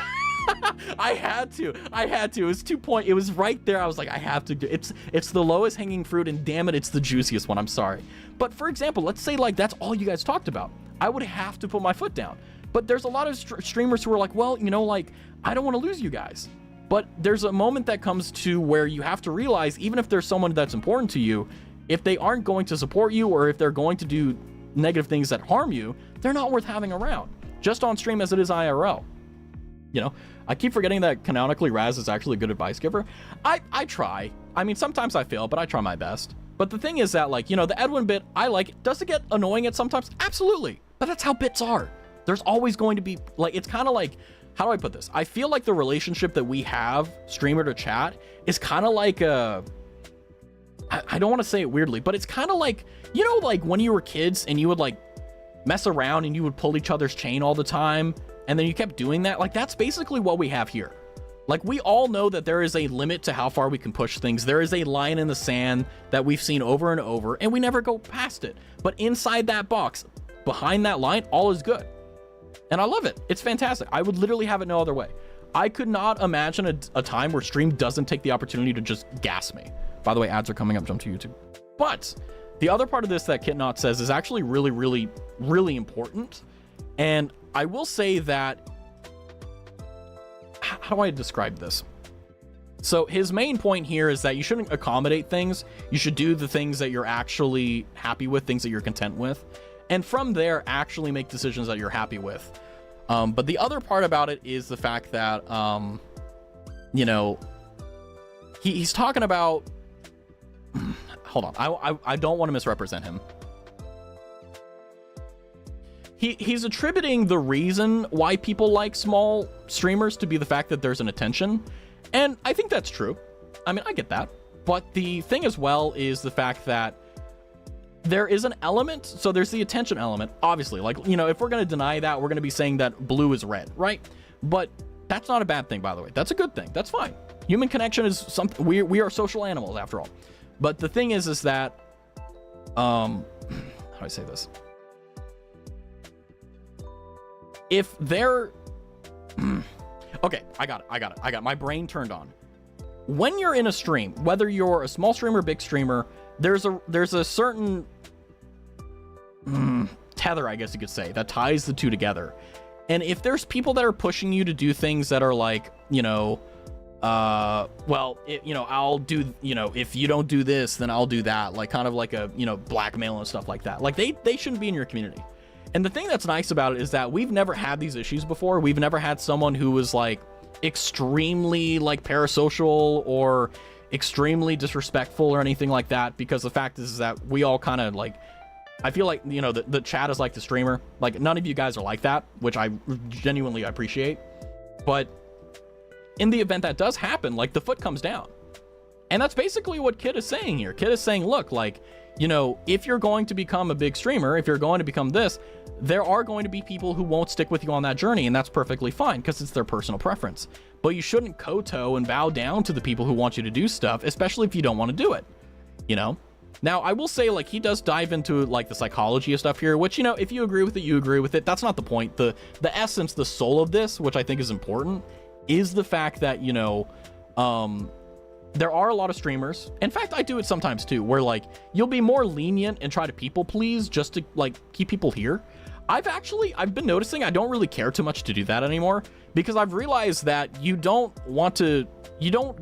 I had to. It was 2 point. It was right there. I was like, I have to do it's the lowest hanging fruit, and damn it, it's the juiciest one. I'm sorry. But for example, let's say like that's all you guys talked about. I would have to put my foot down. But there's a lot of streamers who are like, well, you know, like, I don't want to lose you guys. But there's a moment that comes to where you have to realize, even if there's someone that's important to you, if they aren't going to support you, or if they're going to do negative things that harm you, they're not worth having around, just on stream as it is IRL. You know, I keep forgetting that canonically Raz is actually a good advice giver. I try. I mean, sometimes I fail, but I try my best. But the thing is that, like, you know, the Edwin bit, I like it. Does it get annoying at sometimes? Absolutely. But that's how bits are. There's always going to be, like, it's kind of like, how do I put this? I feel like the relationship that we have, streamer to chat, is kind of like I don't want to say it weirdly, but it's kind of like, you know, like when you were kids and you would like mess around and you would pull each other's chain all the time, and then you kept doing that. Like, that's basically what we have here. Like, we all know that there is a limit to how far we can push things. There is a line in the sand that we've seen over and over, and we never go past it. But inside that box, behind that line, all is good. And I love it. It's fantastic. I would literally have it no other way. I could not imagine a time where stream doesn't take the opportunity to just gas me. By the way, ads are coming up. Jump to YouTube. But the other part of this that Kitnot says is actually really, really, really important. And I will say that, how do I describe this? So his main point here is that you shouldn't accommodate things. You should do the things that you're actually happy with, things that you're content with. And from there, actually make decisions that you're happy with. But the other part about it is the fact that, you know, he's talking about, hold on, I don't want to misrepresent him. He's attributing the reason why people like small streamers to be the fact that there's an attention. And I think that's true. I mean, I get that. But the thing as well is the fact that there is an element. So there's the attention element, obviously. Like, you know, if we're going to deny that, we're going to be saying that blue is red, right? But that's not a bad thing, by the way. That's a good thing. That's fine. Human connection is something. We are social animals, after all. But the thing is that, how do I say this? If they're, okay, I got it. My brain turned on. When you're in a stream, whether you're a small streamer, big streamer, there's a certain tether, I guess you could say, that ties the two together. And if there's people that are pushing you to do things that are like, you know, well, you know, I'll do, you know, if you don't do this, then I'll do that, like kind of like a, you know, blackmail and stuff like that. Like they shouldn't be in your community. And the thing that's nice about it is that we've never had these issues before. We've never had someone who was like extremely like parasocial or extremely disrespectful or anything like that, because the fact is that we all kind of like, I feel like, you know, the chat is like the streamer. Like none of you guys are like that, which I genuinely appreciate. But in the event that does happen, like the foot comes down. And that's basically what Kid is saying here. Kid is saying, look, like, you know, if you're going to become a big streamer, if you're going to become this, there are going to be people who won't stick with you on that journey, and that's perfectly fine because it's their personal preference. But you shouldn't kowtow and bow down to the people who want you to do stuff, especially if you don't want to do it, you know? Now, I will say, like, he does dive into, like, the psychology of stuff here, which, you know, if you agree with it, you agree with it. That's not the point. The essence, the soul of this, which I think is important, is the fact that, you know, there are a lot of streamers. In fact, I do it sometimes too, where like you'll be more lenient and try to people please just to like keep people here. I've been noticing I don't really care too much to do that anymore, because I've realized that you don't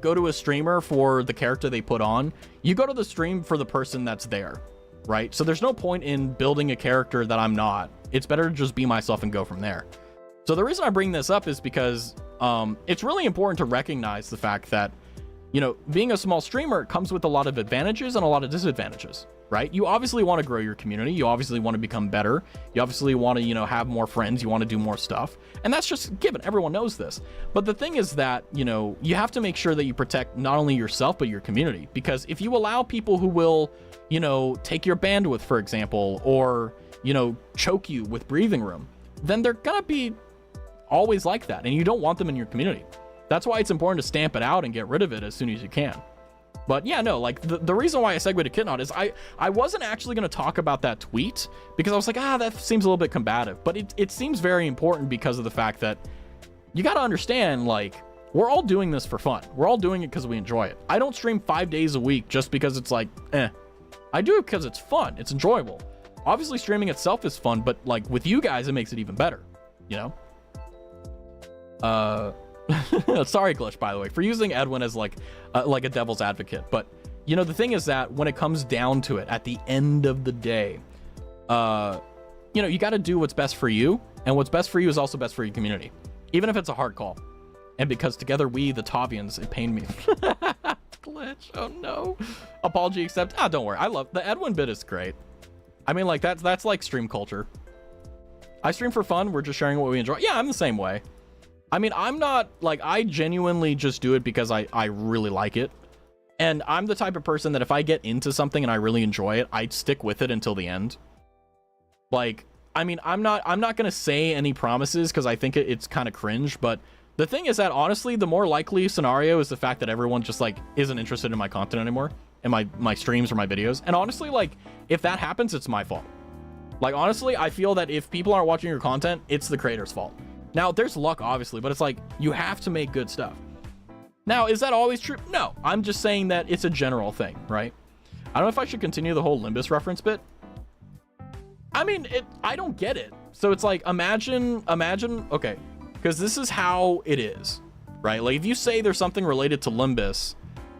go to a streamer for the character they put on. You go to the stream for the person that's there, right? So there's no point in building a character that I'm not. It's better to just be myself and go from there. So the reason I bring this up is because it's really important to recognize the fact that, you know, being a small streamer comes with a lot of advantages and a lot of disadvantages, right? You obviously want to grow your community. You obviously want to become better. You obviously want to, you know, have more friends. You want to do more stuff. And that's just given. Everyone knows this. But the thing is that, you know, you have to make sure that you protect not only yourself, but your community. Because if you allow people who will, you know, take your bandwidth, for example, or, you know, choke you with breathing room, then they're going to be always like that. And you don't want them in your community. That's why it's important to stamp it out and get rid of it as soon as you can. But yeah, no, like the reason why I segued to Kitnot is I wasn't actually going to talk about that tweet because I was like, that seems a little bit combative. But it seems very important because of the fact that you got to understand, like, we're all doing this for fun. We're all doing it because we enjoy it. I don't stream 5 days a week just because it's like, I do it because it's fun. It's enjoyable. Obviously, streaming itself is fun, but like with you guys, it makes it even better, you know? Sorry, Glitch, by the way, for using Edwin as like a devil's advocate. But, you know, the thing is that when it comes down to it, at the end of the day, you know, you got to do what's best for you. And what's best for you is also best for your community, even if it's a hard call. And because together we, the Tavians, it pained me. Glitch, oh no. Apology accept. Don't worry. I love the Edwin bit is great. I mean, like, that's like stream culture. I stream for fun. We're just sharing what we enjoy. Yeah, I'm the same way. I mean, I'm not like, I genuinely just do it because I really like it. And I'm the type of person that if I get into something and I really enjoy it, I'd stick with it until the end. Like, I mean, I'm not going to say any promises because I think it's kind of cringe. But the thing is that honestly, the more likely scenario is the fact that everyone just like isn't interested in my content anymore, in my streams or my videos. And honestly, like, if that happens, it's my fault. Like, honestly, I feel that if people aren't watching your content, it's the creator's fault. Now, there's luck, obviously, but it's like, you have to make good stuff. Now, is that always true? No, I'm just saying that it's a general thing, right? I don't know if I should continue the whole Limbus reference bit. I mean, I don't get it. So it's like, imagine, okay, because this is how it is. right? Like if you say there's something related to Limbus,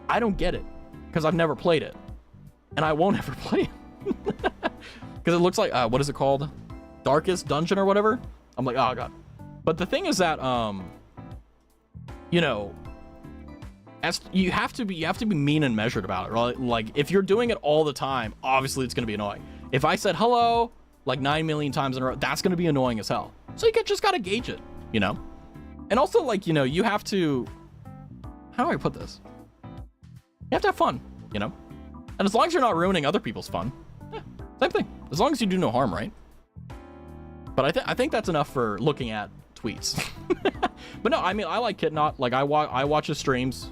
I don't get it because I've never played it, and I won't ever play it because it looks like what is it called, Darkest Dungeon or whatever. I'm like, oh god. But the thing is that you know, as you have to be mean and measured about it, right? Like if you're doing it all the time, obviously it's gonna be annoying. If I said hello like 9 million times in a row, that's gonna be annoying as hell. So just gotta gauge it, you know. And also, like, you know, you have to, how do I put this? You have to have fun, you know? And as long as you're not ruining other people's fun, same thing. As long as you do no harm, right? But I think that's enough for looking at tweets. But no, I mean, I like Kitnot. Like, I watch his streams.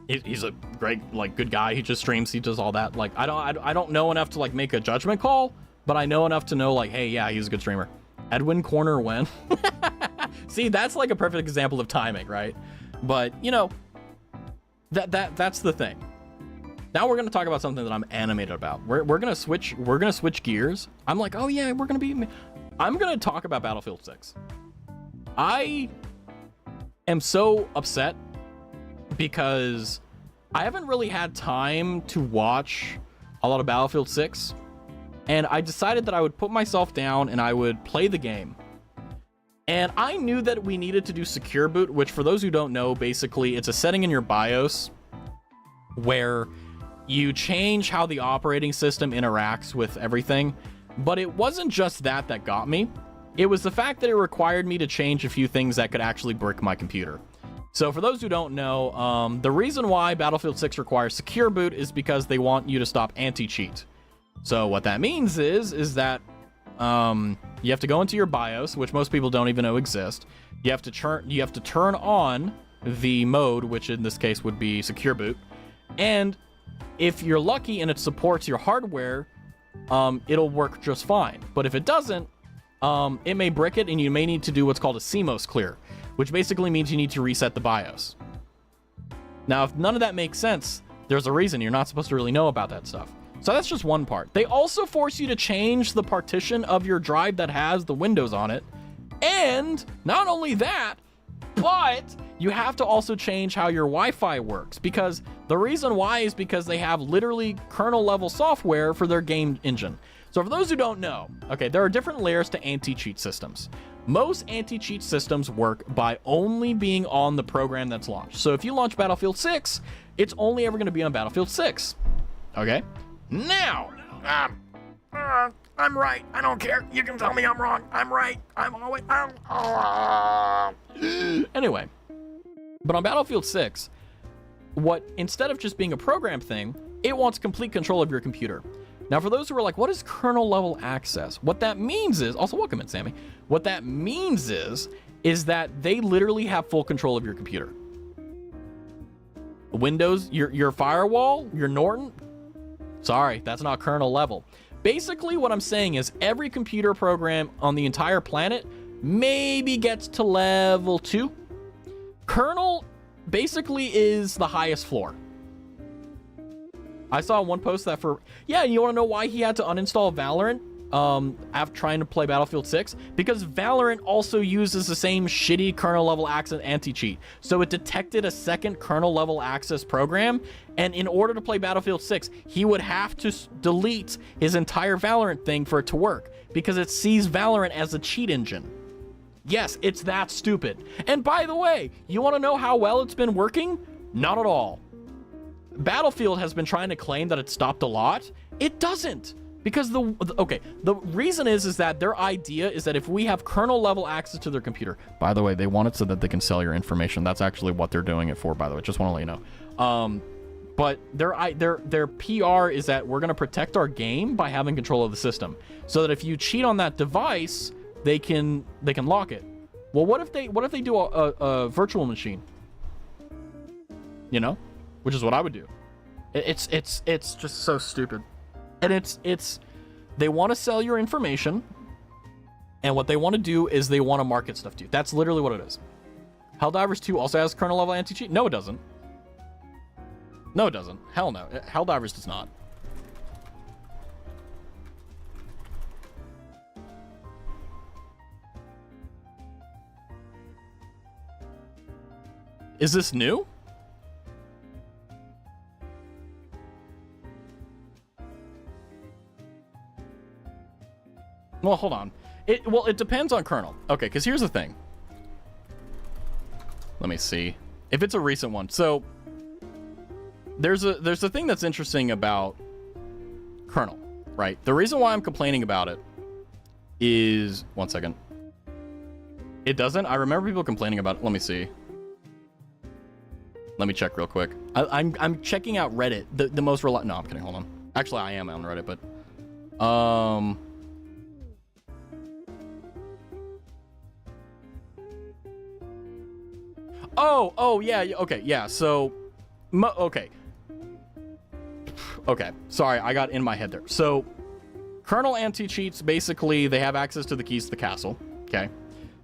He's a great, like, good guy. He just streams. He does all that. Like, I don't know enough to, like, make a judgment call, but I know enough to know, like, hey, yeah, he's a good streamer. Edwin Corner when? See, that's like a perfect example of timing, right? But, you know, that's the thing. Now we're going to talk about something that I'm animated about. We're going to switch gears. I'm like, oh yeah, I'm going to talk about Battlefield 6. I am so upset because I haven't really had time to watch a lot of Battlefield 6. And I decided that I would put myself down and I would play the game. And I knew that we needed to do secure boot, which for those who don't know, basically it's a setting in your BIOS where you change how the operating system interacts with everything. But it wasn't just that got me. It was the fact that it required me to change a few things that could actually brick my computer. So for those who don't know, the reason why Battlefield 6 requires secure boot is because they want you to stop anti-cheat. So what that means is that you have to go into your BIOS, which most people don't even know exist. You have to turn on the mode, which in this case would be secure boot. And if you're lucky and it supports your hardware, it'll work just fine. But if it doesn't, it may brick it, and you may need to do what's called a CMOS clear, which basically means you need to reset the BIOS. Now, if none of that makes sense, there's a reason you're not supposed to really know about that stuff. So that's just one part. They also force you to change the partition of your drive that has the Windows on it. And not only that, but you have to also change how your Wi-Fi works, because the reason why is because they have literally kernel level software for their game engine. So for those who don't know, okay, there are different layers to anti-cheat systems. Most anti-cheat systems work by only being on the program that's launched. So if you launch Battlefield 6, it's only ever going to be on Battlefield 6. Okay? Now, I'm right. I don't care. You can tell me I'm wrong. I'm right. Anyway, but on Battlefield 6, instead of just being a program thing, it wants complete control of your computer. Now, for those who are like, what is kernel level access? What that means is, also welcome in, Sammy. What that means is that they literally have full control of your computer. Windows, your firewall, your Norton. Sorry, that's not kernel level. Basically, what I'm saying is every computer program on the entire planet maybe gets to level 2. Kernel basically is the highest floor. I saw one post that you want to know why he had to uninstall Valorant after trying to play Battlefield 6? Because Valorant also uses the same shitty kernel level access anti-cheat. So it detected a second kernel level access program, and in order to play Battlefield 6, he would have to delete his entire Valorant thing for it to work, because it sees Valorant as a cheat engine. Yes, it's that stupid. And by the way, you want to know how well it's been working? Not at all. Battlefield has been trying to claim that it stopped a lot. It doesn't. Because the reason is that their idea is that if we have kernel level access to their computer, by the way, they want it so that they can sell your information. That's actually what they're doing it for, by the way. Just want to let you know. But their PR is that we're going to protect our game by having control of the system, so that if you cheat on that device, they can lock it. Well, what if they do a virtual machine? You know, which is what I would do. It's just so stupid. And they want to sell your information, and what they want to do is they want to market stuff to you. That's literally what it is. Helldivers 2 also has kernel level anti-cheat? No, it doesn't. No, it doesn't. Hell no. Helldivers does not. Is this new? Well, hold on. It depends on kernel. Okay, because here's the thing. Let me see if it's a recent one. So there's a thing that's interesting about kernel, right? The reason why I'm complaining about it is, one second. It doesn't. I remember people complaining about it. Let me see. Let me check real quick. I'm checking out Reddit. The most no, I'm kidding. Hold on. Actually, I am on Reddit, but Oh, yeah, okay, yeah, so, okay. Okay, sorry, I got in my head there. So, kernel anti-cheats, basically, they have access to the keys to the castle, okay?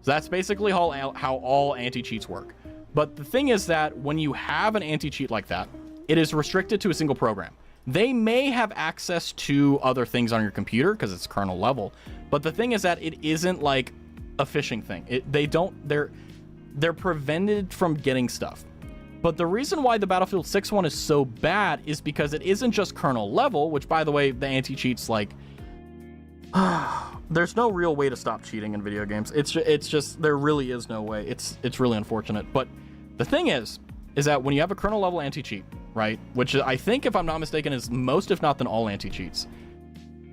So that's basically how all anti-cheats work. But the thing is that when you have an anti-cheat like that, it is restricted to a single program. They may have access to other things on your computer because it's kernel level, but the thing is that it isn't like a phishing thing. They're prevented from getting stuff. But the reason why the Battlefield 6 one is so bad is because it isn't just kernel level, which, by the way, the anti-cheats, like, there's no real way to stop cheating in video games. It's just there really is no way. It's really unfortunate. But the thing is that when you have a kernel level anti-cheat, right, which I think, if I'm not mistaken, is most, if not then all anti-cheats,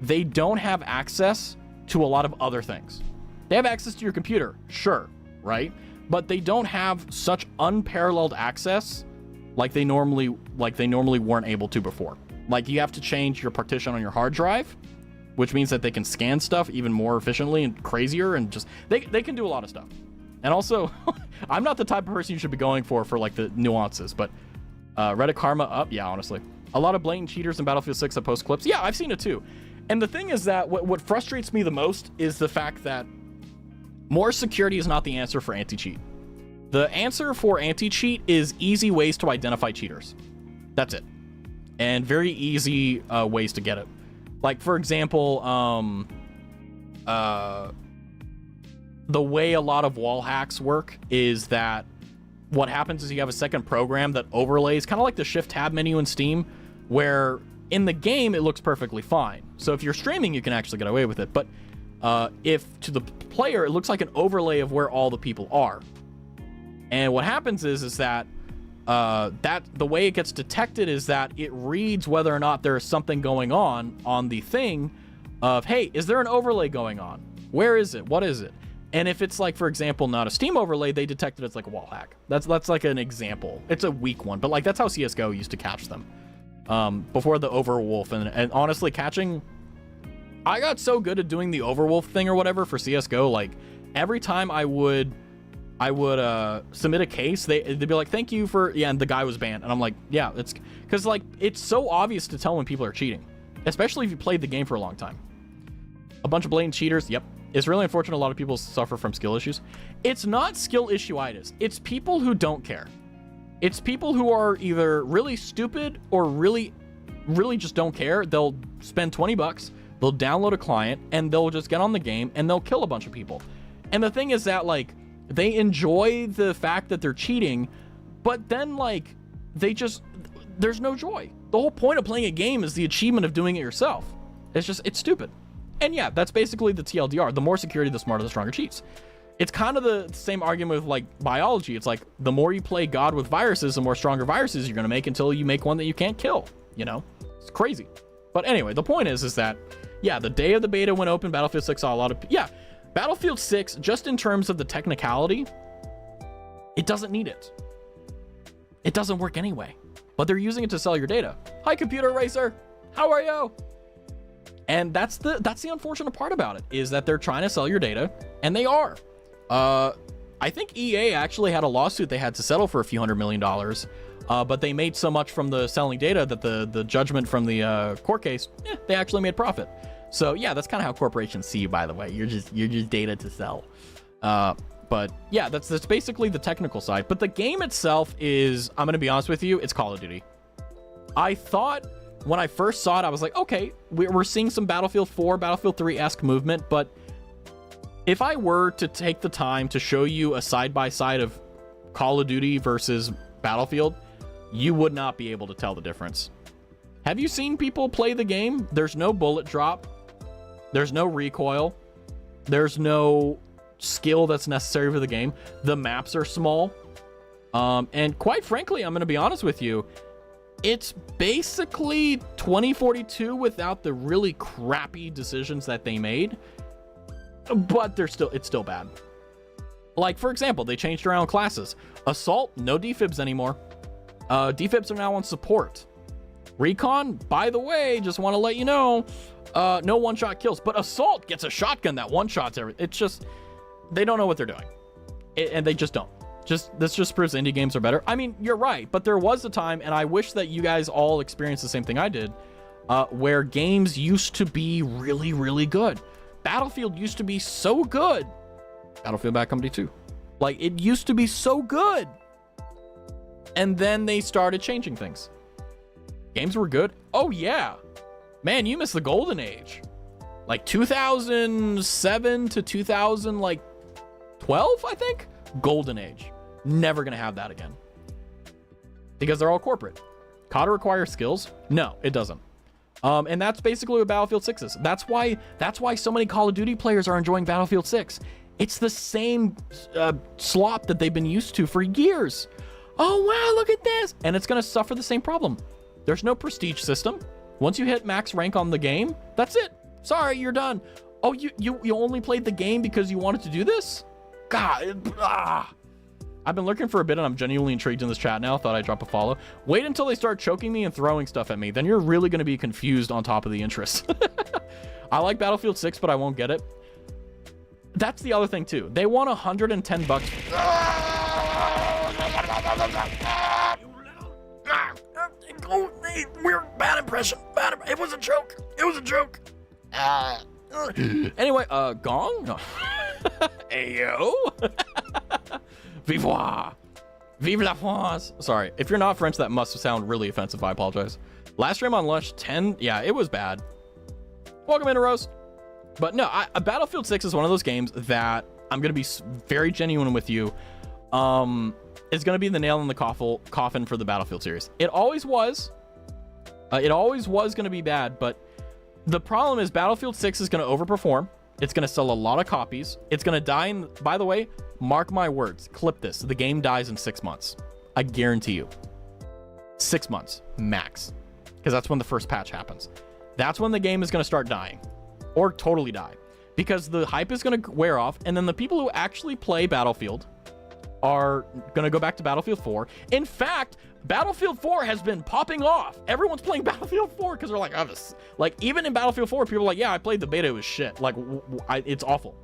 they don't have access to a lot of other things. They have access to your computer, sure, right? But they don't have such unparalleled access like they normally weren't able to before. Like, you have to change your partition on your hard drive, which means that they can scan stuff even more efficiently and crazier, and just they can do a lot of stuff. And also, I'm not the type of person you should be going for like the nuances, but Reddit karma up, yeah, honestly. A lot of blatant cheaters in Battlefield 6 that post clips. Yeah, I've seen it too. And the thing is that what frustrates me the most is the fact that more security is not the answer for anti-cheat. The answer for anti-cheat is easy ways to identify cheaters. That's it. And very easy ways to get it. Like, for example, the way a lot of wall hacks work is that what happens is you have a second program that overlays, kind of like the Shift Tab menu in Steam, where in the game it looks perfectly fine. So if you're streaming, you can actually get away with it. But if to the player, it looks like an overlay of where all the people are. And what happens is that the way it gets detected is that it reads whether or not there is something going on the thing of, hey, is there an overlay going on? Where is it? What is it? And if it's like, for example, not a Steam overlay, they detect it as like a wall hack. That's like an example. It's a weak one, but like that's how CSGO used to catch them before the Overwolf. And honestly, I got so good at doing the Overwolf thing or whatever for CSGO. Like every time I would submit a case, they'd be like, thank you for, yeah, and the guy was banned. And I'm like, yeah, it's because like it's so obvious to tell when people are cheating, especially if you played the game for a long time. A bunch of blatant cheaters. Yep. It's really unfortunate a lot of people suffer from skill issues. It's not skill issue-itis. It's people who don't care. It's people who are either really stupid or really just don't care. They'll spend $20, they'll download a client, and they'll just get on the game, and they'll kill a bunch of people. And the thing is that, like, they enjoy the fact that they're cheating, but then, like, there's no joy. The whole point of playing a game is the achievement of doing it yourself. It's stupid. And yeah, that's basically the TLDR. The more security, the smarter, the stronger cheats. It's kind of the same argument with like biology. It's like the more you play God with viruses, the more stronger viruses you're going to make until you make one that you can't kill. You know, it's crazy. But anyway, the point is that, yeah, the day of the beta when open, Battlefield 6 saw a lot of, yeah, Battlefield 6, just in terms of the technicality, it doesn't need it. It doesn't work anyway, but they're using it to sell your data. Hi, Computer Racer. How are you? And that's the unfortunate part about it, is that they're trying to sell your data, and they are. I think EA actually had a lawsuit they had to settle for a few $100 million, but they made so much from the selling data that the judgment from the court case, they actually made profit. So yeah, that's kind of how corporations see you, by the way. You're just data to sell. But yeah, that's basically the technical side. But the game itself is, I'm going to be honest with you, it's Call of Duty. I thought when I first saw it, I was like, okay, we're seeing some Battlefield 4, Battlefield 3-esque movement, but if I were to take the time to show you a side-by-side of Call of Duty versus Battlefield, you would not be able to tell the difference. Have you seen people play the game? There's no bullet drop. There's no recoil. There's no skill that's necessary for the game. The maps are small. And quite frankly, I'm going to be honest with you, it's basically 2042 without the really crappy decisions that they made. But it's still bad. Like, for example, they changed around classes. Assault, no defibs anymore. Defibs are now on support. Recon, by the way, just want to let you know, no one-shot kills. But Assault gets a shotgun that one-shots everything. It's just, they don't know what they're doing. And they just don't. This just proves indie games are better. I mean, you're right, but there was a time, and I wish that you guys all experienced the same thing I did, where games used to be really, really good. Battlefield used to be so good. Battlefield Bad Company 2. Like, it used to be so good. And then they started changing things. Games were good. Oh, yeah. Man, you missed the golden age. Like, 2007 to 2012, I think? Golden age. Never gonna have that again. Because they're all corporate. COD requires skills? No, it doesn't. And that's basically what Battlefield 6 is. That's why so many Call of Duty players are enjoying Battlefield 6. It's the same slop that they've been used to for years. Oh, wow, look at this. And it's going to suffer the same problem. There's no prestige system. Once you hit max rank on the game, that's it. Sorry, you're done. Oh, you only played the game because you wanted to do this? God. I've been looking for a bit, and I'm genuinely intrigued in this chat now. Thought I'd drop a follow. Wait until they start choking me and throwing stuff at me. Then you're really going to be confused on top of the interest. I like Battlefield 6, but I won't get it. That's the other thing, too. They want $110. Weird, bad impression. It was a joke. It was a joke. Anyway, Gong? No. Ayo. Vive Vive la France. Sorry, if you're not French, that must sound really offensive. I apologize. Last stream on Lush 10. Yeah, it was bad. Welcome into Roast. But no, Battlefield 6 is one of those games that I'm going to be very genuine with you. It's going to be the nail in the coffin for the Battlefield series. It always was. It always was going to be bad, but the problem is Battlefield 6 is going to overperform. It's going to sell a lot of copies. It's going to die in, by the way, mark my words, clip this. The game dies in 6 months. I guarantee you. 6 months, max. Because that's when the first patch happens. That's when the game is going to start dying. Or totally die. Because the hype is going to wear off, and then the people who actually play Battlefield are going to go back to Battlefield 4. In fact, Battlefield 4 has been popping off. Everyone's playing Battlefield 4 because they're like, oh, this. Like, even in Battlefield 4, people are like, yeah, I played the beta, it was shit. Like, it's awful.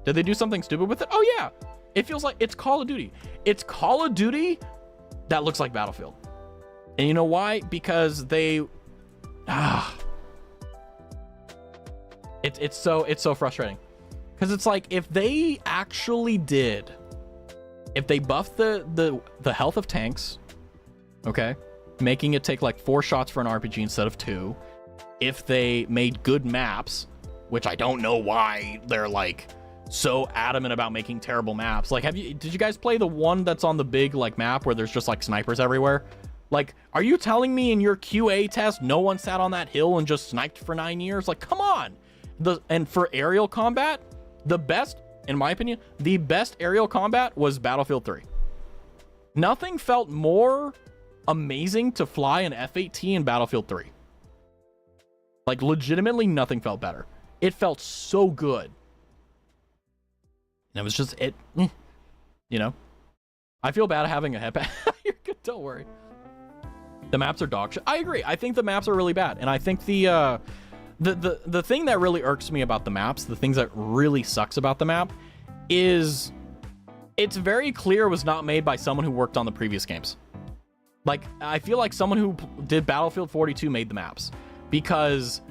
Did they do something stupid with it? Oh, yeah. It feels like it's Call of Duty. It's Call of Duty that looks like Battlefield. And you know why? Because they... It's so frustrating. Because it's like, if they actually did... If they buffed the health of tanks, okay, making it take like 4 shots for an RPG instead of 2, if they made good maps, which I don't know why they're like so adamant about making terrible maps. Like, did you guys play the one that's on the big like map where there's just like snipers everywhere? Like, are you telling me in your QA test no one sat on that hill and just sniped for 9 years? Like, come on. And for aerial combat, the best, in my opinion, the best aerial combat was Battlefield 3. Nothing felt more amazing to fly an F-18 in Battlefield 3. Like, legitimately, nothing felt better. It felt so good. And it was just, you know. I feel bad having a headband. You're good, don't worry. The maps are dog shit. I agree. I think the maps are really bad. And I think the thing that really irks me about the maps, the things that really sucks about the map, is it's very clear it was not made by someone who worked on the previous games. Like, I feel like someone who did Battlefield 42 made the maps, because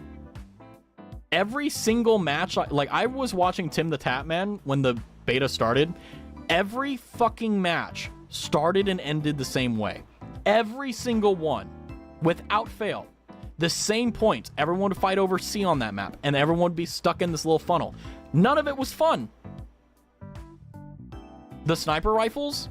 every single match, like I was watching Tim the Tatman when the beta started, every fucking match started and ended the same way. Every single one, without fail. The same point. Everyone would fight over C on that map, and everyone would be stuck in this little funnel. None of it was fun. The sniper rifles,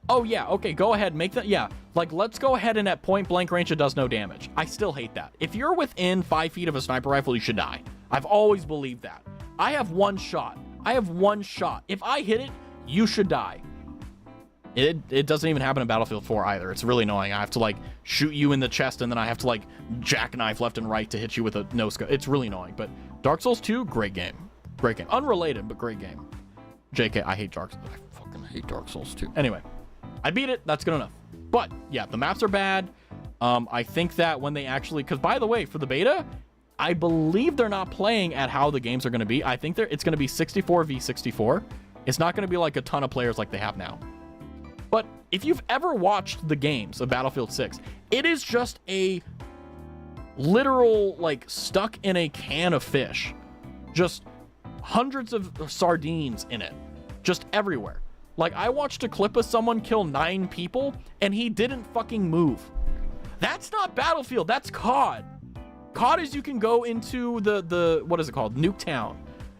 Oh yeah, okay, go ahead, make that, yeah. Like, let's go ahead and at point blank range, it does no damage. I still hate that. If you're within 5 feet of a sniper rifle, you should die. I've always believed that. I have one shot. I have one shot. If I hit it, you should die. It doesn't even happen in Battlefield 4 either. It's really annoying. I have to, like, shoot you in the chest, and then I have to, like, jackknife left and right to hit you with a no-scope. It's really annoying. But Dark Souls 2, great game. Great game. Unrelated, but great game. JK, I hate Dark Souls. I fucking hate Dark Souls 2. Anyway, I beat it. That's good enough. But, yeah, the maps are bad. I think that when they actually... Because, by the way, for the beta, I believe they're not playing at how the games are going to be. I think it's going to be 64 v 64. It's not going to be, like, a ton of players like they have now. But if you've ever watched the games of Battlefield 6, it is just a literal, like, stuck in a can of fish. Just hundreds of sardines in it. Just everywhere. Like, I watched a clip of someone kill 9 people, and he didn't fucking move. That's not Battlefield, that's COD. COD is you can go into the what is it called? Nuketown.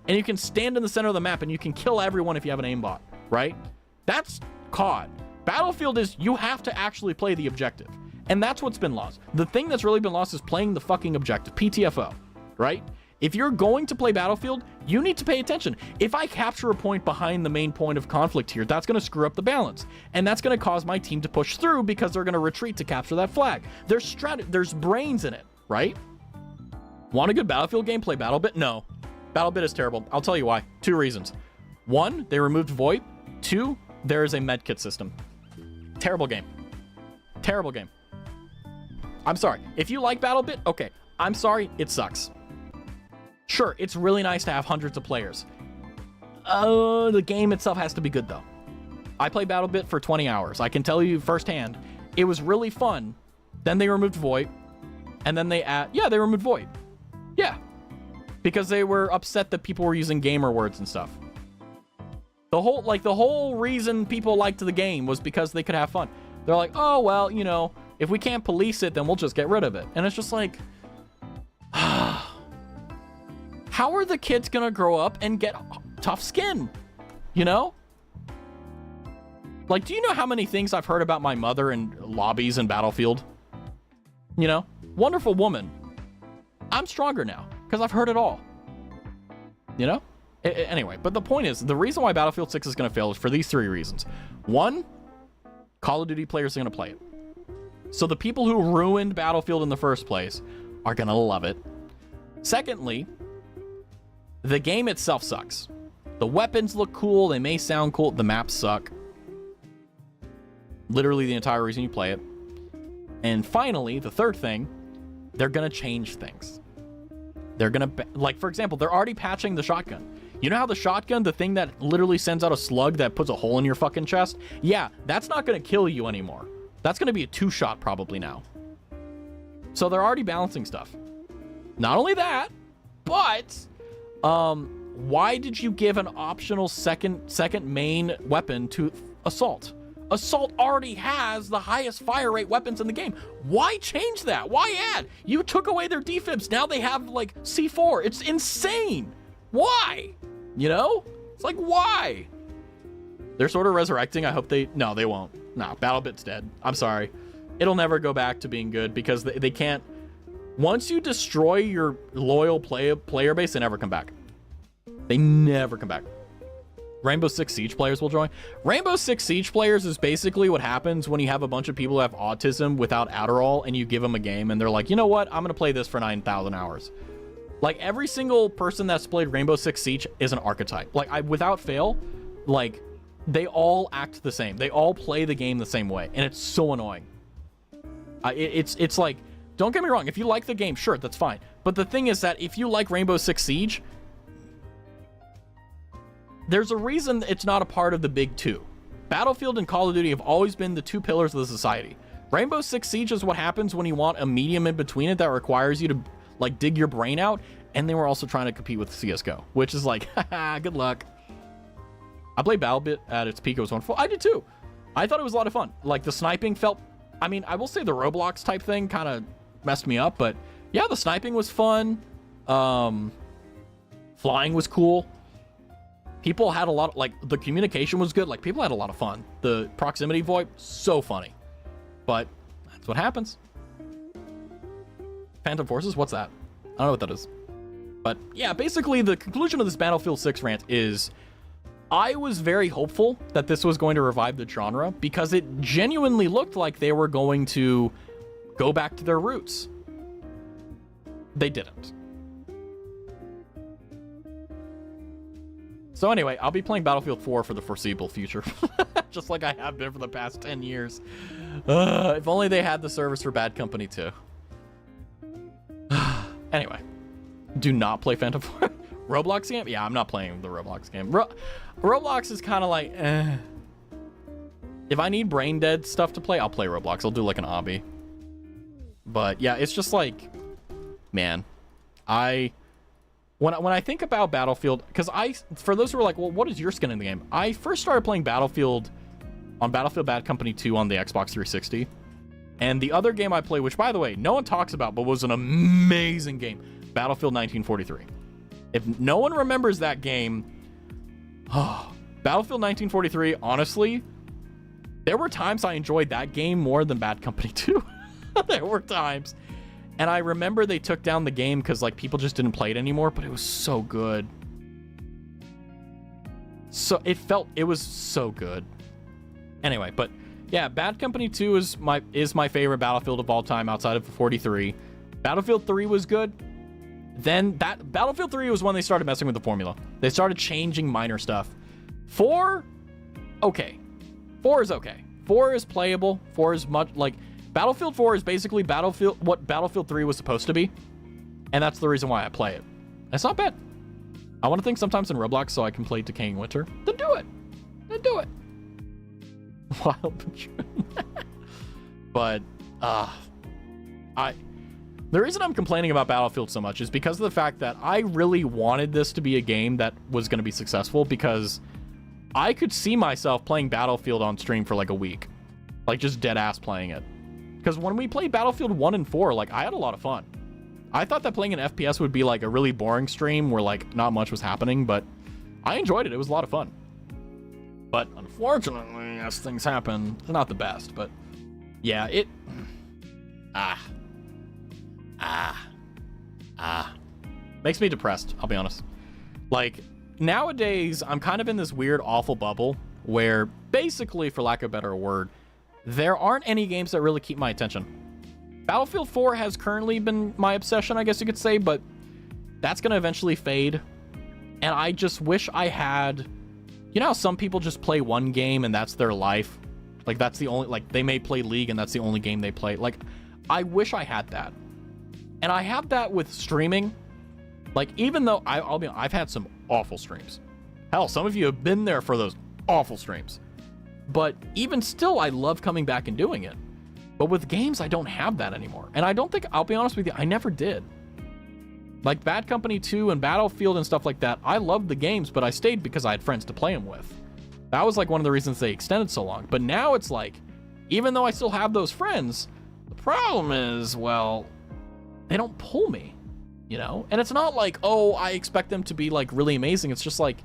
And you can stand in the center of the map, and you can kill everyone if you have an aimbot, right? That's COD. Battlefield is you have to actually play the objective. And that's what's been lost. The thing that's really been lost is playing the fucking objective. PTFO, right? If you're going to play Battlefield, you need to pay attention. If I capture a point behind the main point of conflict here, that's going to screw up the balance. And that's going to cause my team to push through because they're going to retreat to capture that flag. There's brains in it, right? Want a good Battlefield game? Play BattleBit? No. BattleBit is terrible. I'll tell you why. 2 reasons. 1, they removed VoIP. 2, there is a medkit system. Terrible game. Terrible game. I'm sorry. If you like BattleBit, okay. I'm sorry, it sucks. Sure, it's really nice to have hundreds of players. The game itself has to be good, though. I played BattleBit for 20 hours. I can tell you firsthand, it was really fun. Then they removed VoIP. And then they removed VoIP. Yeah. Because they were upset that people were using gamer words and stuff. The whole reason people liked the game was because they could have fun. They're like, oh, well, you know, if we can't police it, then we'll just get rid of it. And it's just like, how are the kids gonna grow up and get tough skin? You know? Like, do you know how many things I've heard about my mother in lobbies and Battlefield? You know? Wonderful woman. I'm stronger now because I've heard it all. You know? Anyway, but the point is, the reason why Battlefield 6 is going to fail is for these 3 reasons. 1, Call of Duty players are going to play it. So the people who ruined Battlefield in the first place are going to love it. Secondly, the game itself sucks. The weapons look cool. They may sound cool. The maps suck. Literally the entire reason you play it. And finally, the third thing, they're going to change things. They're going to, like, for example, they're already patching the shotgun. You know how the shotgun, the thing that literally sends out a slug that puts a hole in your fucking chest? Yeah, that's not going to kill you anymore. That's going to be a 2-shot probably now. So they're already balancing stuff. Not only that, but why did you give an optional second main weapon to Assault? Assault already has the highest fire rate weapons in the game. Why change that? Why add? You took away their defibs. Now they have, like, C4. It's insane. Why? You know? It's like, why? They're sort of resurrecting. I hope they... No, they won't. No, BattleBit's dead. I'm sorry. It'll never go back to being good because they can't... Once you destroy your loyal player base, they never come back. They never come back. Rainbow Six Siege players will join. Rainbow Six Siege players is basically what happens when you have a bunch of people who have autism without Adderall and you give them a game and they're like, you know what? I'm going to play this for 9,000 hours. Like, every single person that's played Rainbow Six Siege is an archetype. Like, without fail, like, they all act the same. They all play the game the same way. And it's so annoying. It's like, don't get me wrong. If you like the game, sure, that's fine. But the thing is that if you like Rainbow Six Siege, there's a reason it's not a part of the big 2. Battlefield and Call of Duty have always been the 2 pillars of the society. Rainbow Six Siege is what happens when you want a medium in between it that requires you to, like, dig your brain out. And they were also trying to compete with CSGO, which is like, haha, good luck. I played BattleBit at its peak. It was wonderful. I did too. I thought it was a lot of fun. Like, the sniping felt... I mean, I will say the Roblox type thing kind of messed me up. But, yeah, the sniping was fun. Flying was cool. People had a lot of, like, the communication was good. Like, people had a lot of fun. The proximity VoIP, so funny. But that's what happens. Phantom Forces? What's that? I don't know what that is. But yeah, basically the conclusion of this Battlefield 6 rant is I was very hopeful that this was going to revive the genre because it genuinely looked like they were going to go back to their roots. They didn't. So anyway, I'll be playing Battlefield 4 for the foreseeable future. Just like I have been for the past 10 years. If only they had the service for Bad Company 2. Anyway, do not play Phantom 4. Roblox game? Yeah, I'm not playing the Roblox game. Roblox is kind of like, If I need brain dead stuff to play, I'll play Roblox. I'll do like an obby. But yeah, it's just like, man, when I think about Battlefield, because for those who are like, well, what is your skin in the game? I first started playing Battlefield on Battlefield Bad Company 2 on the Xbox 360. And the other game I play, which by the way, no one talks about, but was an amazing game, Battlefield 1943. If no one remembers that game, Battlefield 1943, honestly, there were times I enjoyed that game more than Bad Company 2. There were times. And I remember they took down the game because like people just didn't play it anymore, but it was so good. So it was so good. Anyway, but yeah, Bad Company 2 is my favorite Battlefield of all time outside of 43. Battlefield 3 was good. Then Battlefield 3 was when they started messing with the formula. They started changing minor stuff. 4, okay. 4 is okay. 4 is playable. 4 is much like Battlefield 4 is basically what Battlefield 3 was supposed to be. And that's the reason why I play it. It's not bad. I want to think sometimes in Roblox so I can play Decaying Winter. Then do it. Then do it. Wild but true. But the reason I'm complaining about Battlefield so much is because of the fact that I really wanted this to be a game that was going to be successful, because I could see myself playing Battlefield on stream for like a week, like just dead ass playing it. Because when we played Battlefield 1 and 4, like I had a lot of fun. I thought that playing an FPS would be like a really boring stream where like not much was happening, but I enjoyed it. It was a lot of fun. But unfortunately, as things happen, it's not the best. But yeah, makes me depressed, I'll be honest. Like nowadays, I'm kind of in this weird, awful bubble where basically, for lack of a better word, there aren't any games that really keep my attention. Battlefield 4 has currently been my obsession, I guess you could say, but that's going to eventually fade. And I just wish I had, you know how some people just play one game and that's their life? Like that's the only, like they may play League and that's the only game they play. Like I wish I had that. And I have that with streaming. Like even though I've had some awful streams. Hell, some of you have been there for those awful streams. But even still, I love coming back and doing it. But with games, I don't have that anymore. And I don't think, I'll be honest with you, I never did. Like Bad Company 2 and Battlefield and stuff like that, I loved the games, but I stayed because I had friends to play them with. That was like one of the reasons they extended so long. But now it's like, even though I still have those friends, the problem is, well, they don't pull me, you know? And it's not like, oh, I expect them to be like really amazing. It's just like,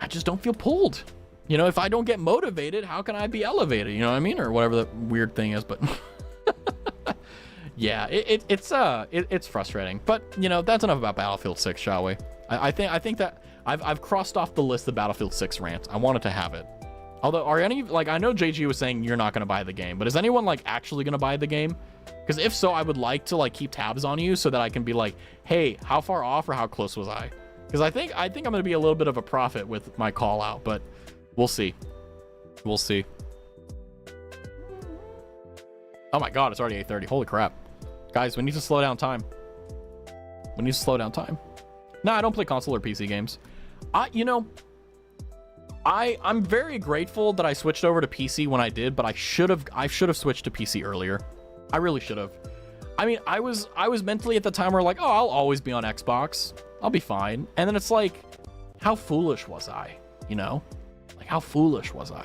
I just don't feel pulled. You know, if I don't get motivated, how can I be elevated? You know what I mean? Or whatever that weird thing is, but yeah, it's frustrating. But you know, that's enough about Battlefield 6, shall we? I think that I've crossed off the list of Battlefield 6 rants. I wanted to have it. Although, are any, like, I know JG was saying you're not going to buy the game, but is anyone like actually going to buy the game? Because if so, I would like to like keep tabs on you so that I can be like, hey, how far off or how close was I? Because I think I'm going to be a little bit of a prophet with my call out, but we'll see. We'll see. Oh my God, it's already 8:30. Holy crap. Guys, we need to slow down time. We need to slow down time. No, I don't play console or PC games. You know, I'm very grateful that I switched over to PC when I did, but I should have switched to PC earlier. I really should have. I mean, I was mentally at the time where like, oh, I'll always be on Xbox. I'll be fine. And then it's like, how foolish was I? You know? Like, how foolish was I?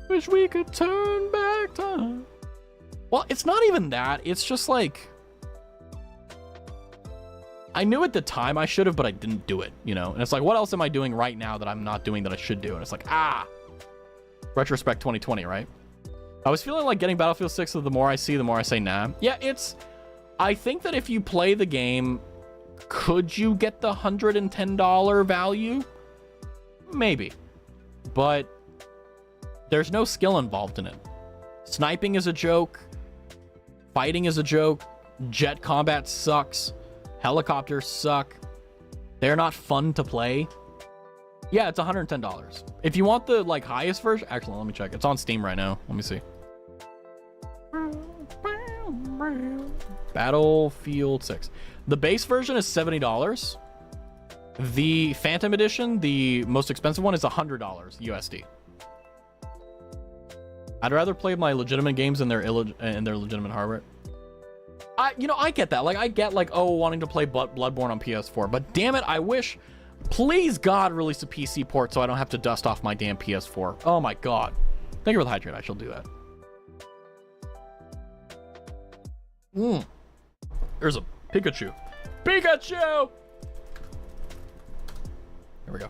Wish we could turn back time. Well, it's not even that. It's just like, I knew at the time I should have, but I didn't do it, you know? And it's like, what else am I doing right now that I'm not doing that I should do? And it's like, retrospect 2020, right? I was feeling like getting Battlefield 6, so the more I see, the more I say nah. Yeah, I think that if you play the game, could you get the $110 value? Maybe. But there's no skill involved in it. Sniping is a joke. Fighting is a joke. Jet combat sucks. Helicopters suck. They're not fun to play. Yeah, it's $110. If you want the like highest version, actually, let me check. It's on Steam right now. Let me see. Battlefield 6. The base version is $70. The Phantom Edition, the most expensive one, is $100 USD. I'd rather play my legitimate games than their legitimate hardware. I get that. Like, I get, like, oh, wanting to play Bloodborne on PS4. But damn it, I wish, please God, release a PC port so I don't have to dust off my damn PS4. Oh my God. Thank you for the hydrate. I shall do that. There's a Pikachu. Pikachu! Here we go.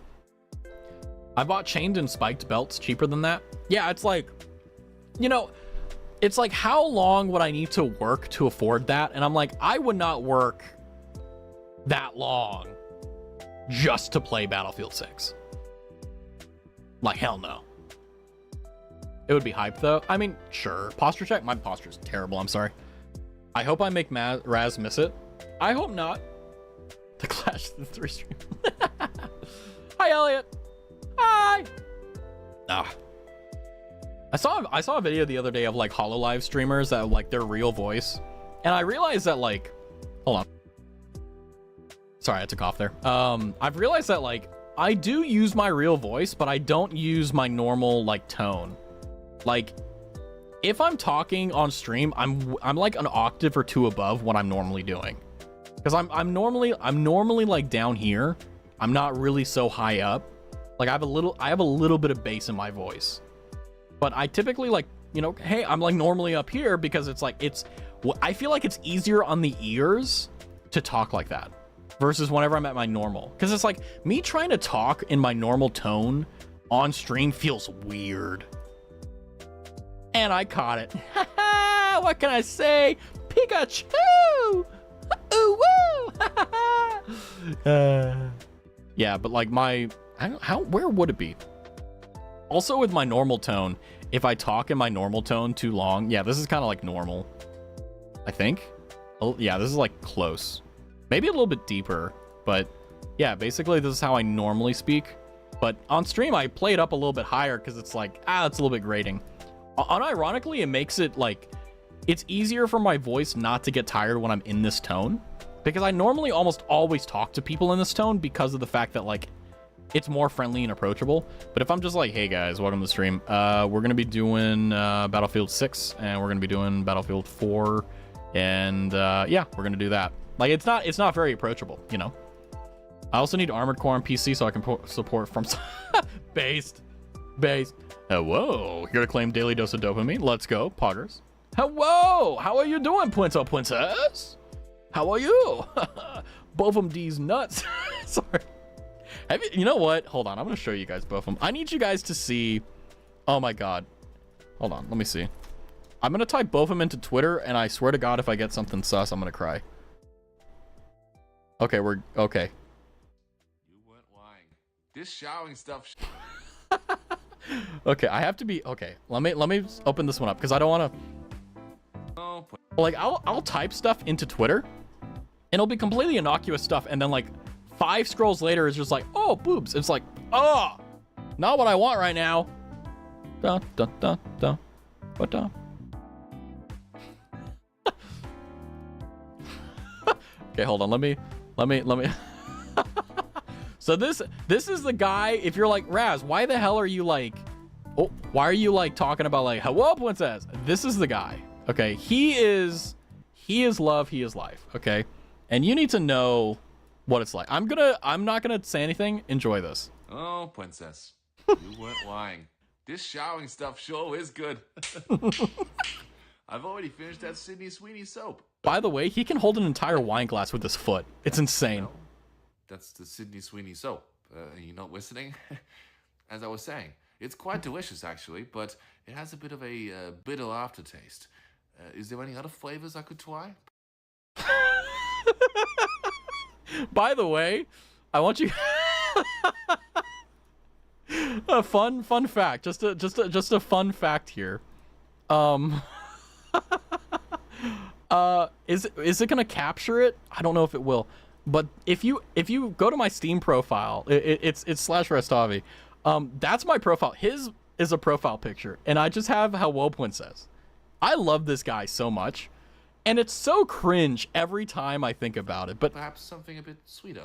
I bought chained and spiked belts cheaper than that. Yeah, it's like, you know, it's like, how long would I need to work to afford that? And I'm like, I would not work that long just to play Battlefield 6. Like, hell no. It would be hype, though. I mean, sure. Posture check? My posture's terrible. I'm sorry. I hope I make Raz miss it. I hope not. The Clash of the 3 stream. Hi, Elliot. Hi. I saw a video the other day of like HoloLive streamers that like their real voice, and I realized that like, hold on. Sorry, I had to cough there. I've realized that like I do use my real voice, but I don't use my normal like tone. Like, if I'm talking on stream, I'm like an octave or two above what I'm normally doing, because I'm normally like down here. I'm not really so high up. Like I have a little bit of bass in my voice, but I typically like, you know, hey, I'm like normally up here because it's like I feel like it's easier on the ears to talk like that versus whenever I'm at my normal, because it's like me trying to talk in my normal tone on stream feels weird. And I caught it. What can I say? Pikachu! Ooh, woo! Yeah, but like where would it be? Also with my normal tone, if I talk in my normal tone too long, yeah, this is kind of like normal, I think. Oh, yeah, this is like close. Maybe a little bit deeper, but yeah, basically this is how I normally speak. But on stream, I play it up a little bit higher because it's like, it's a little bit grating. Unironically, it makes it like, it's easier for my voice not to get tired when I'm in this tone, because I normally almost always talk to people in this tone because of the fact that like it's more friendly and approachable. But if I'm just like, hey guys, welcome to the stream, we're gonna be doing Battlefield 6 and we're gonna be doing Battlefield 4, and yeah, we're gonna do that. Like, it's not very approachable, you know. I also need Armored Core on PC so I can support from based. Hello, here to claim daily dose of dopamine. Let's go, poggers. Hello, how are you doing, princess? How are you? Both of them D's nuts. Sorry. You know what? Hold on, I'm gonna show you guys both of them. I need you guys to see. Oh my God. Hold on, let me see. I'm gonna type both of them into Twitter, and I swear to God, if I get something sus, I'm gonna cry. Okay, we're okay. You weren't lying. This showering stuff. Okay, I have to be okay. Let me open this one up because I don't want to. Oh, like I'll type stuff into Twitter, and it'll be completely innocuous stuff, and then like 5 scrolls later, it's just like, oh, boobs. It's like, oh, not what I want right now. Dun dun dun dun. What dun? Okay, hold on. Let me. So this is the guy. If you're like, Raz, why the hell are you like, oh, why are you like talking about like, hello, princess? This is the guy. Okay, he is love, he is life. Okay, and you need to know what it's like. I'm not gonna say anything. Enjoy this. Oh, princess, you weren't lying. This showering stuff sure is good. I've already finished that Sydney Sweeney soap. By the way, he can hold an entire wine glass with his foot. It's insane. Well, that's the Sydney Sweeney soap. You not listening? As I was saying, it's quite delicious actually, but it has a bit of a bitter aftertaste. Is there any other flavors I could try? By the way, I want you a fun fact. Just a fun fact here. Is it gonna capture it? I don't know if it will. But if you go to my Steam profile, it's /Raztavi. That's my profile. His is a profile picture, and I just have Hello Princess. I love this guy so much, and it's so cringe every time I think about it. But Perhaps something a bit sweeter.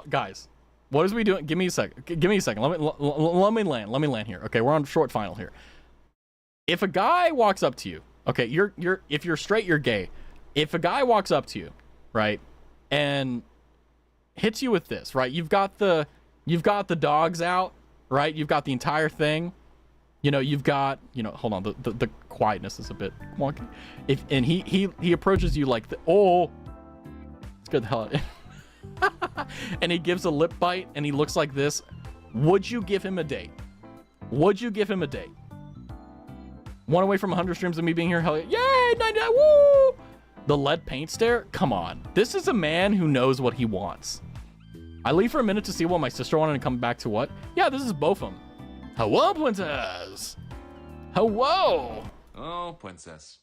Guys, what is we doing? Give me a second. Give me a second. Let me land here. Okay, we're on short final here. If a guy walks up to you, okay, if you're straight, you're gay. If a guy walks up to you, right, and hits you with this, right? You've got the dogs out, right? You've got the entire thing. You know, you've got, hold on, the quietness is a bit wonky. And he approaches you like scared the hell out of and he gives a lip bite and he looks like this. Would you give him a date? Would you give him a date? One away from 100 streams of me being here. Hell yeah. Yay! 99, woo! The lead paint stare? Come on. This is a man who knows what he wants. I leave for a minute to see what my sister wanted and come back to what? Yeah, this is Bopham. Hello, princess. Hello. Oh, princess.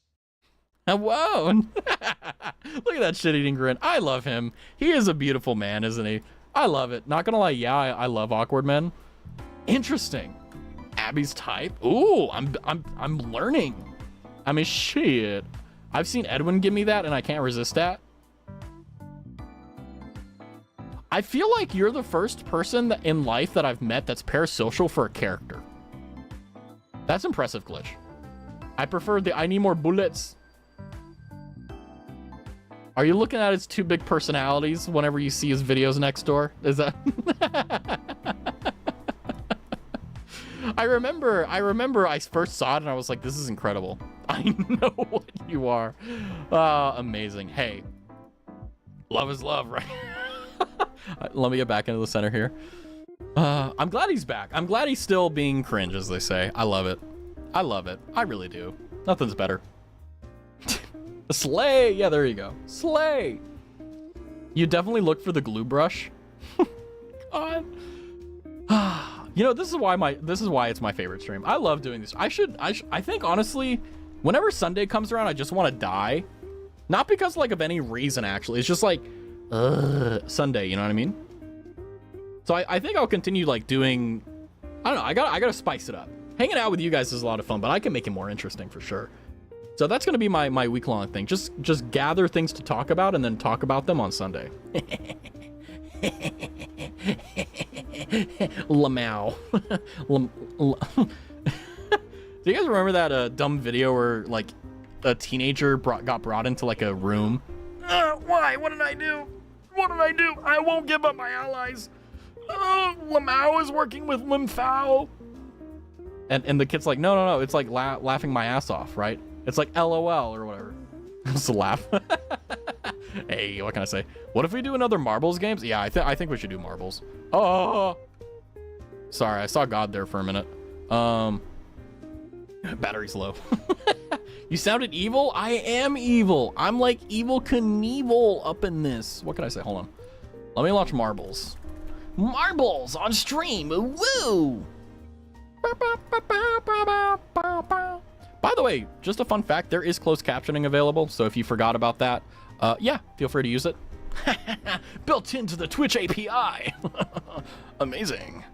Hello. Look at that shit-eating grin. I love him. He is a beautiful man, isn't he? I love it. Not gonna lie, yeah, I love awkward men. Interesting. Abby's type. Ooh, I'm learning. I mean, shit. I've seen Edwin give me that, and I can't resist that. I feel like you're the first person in life that I've met that's parasocial for a character. That's impressive, Glitch. I prefer the I need more bullets. Are you looking at his two big personalities whenever you see his videos next door? Is that... I remember I first saw it and I was like, this is incredible. I know what you are. Amazing. Hey, love is love, right? Let me get back into the center here. I'm glad he's back. I'm glad he's still being cringe, as they say. I love it. I love it. I really do. Nothing's better. Slay. Yeah, there you go. Slay. You definitely look for the glue brush. God. This is why it's my favorite stream. I love doing this. I think honestly, whenever Sunday comes around, I just want to die. Not because like of any reason actually. It's just like Sunday, you know what I mean? So I think I'll continue like doing, I don't know, I gotta spice it up. Hanging out with you guys is a lot of fun, but I can make it more interesting for sure. So that's gonna be my week-long thing. Just gather things to talk about and then talk about them on Sunday. Lamau. Do you guys remember that dumb video where like a teenager got brought into like a room? Why? What did I do? What did I do? I won't give up my allies. Lamau is working with Limfao. And the kid's like, no. It's like laughing my ass off, right? It's like LOL or whatever. Just a laugh. Hey, what can I say? What if we do another marbles games? Yeah, I think we should do marbles. Oh, sorry, I saw God there for a minute. Battery's low. You sounded evil? I am evil. I'm like Evil Knievel up in this. What can I say? Hold on. Let me launch marbles. Marbles on stream. Woo! By the way, just a fun fact, there is closed captioning available, so if you forgot about that, yeah, feel free to use it. Built into the Twitch API. Amazing.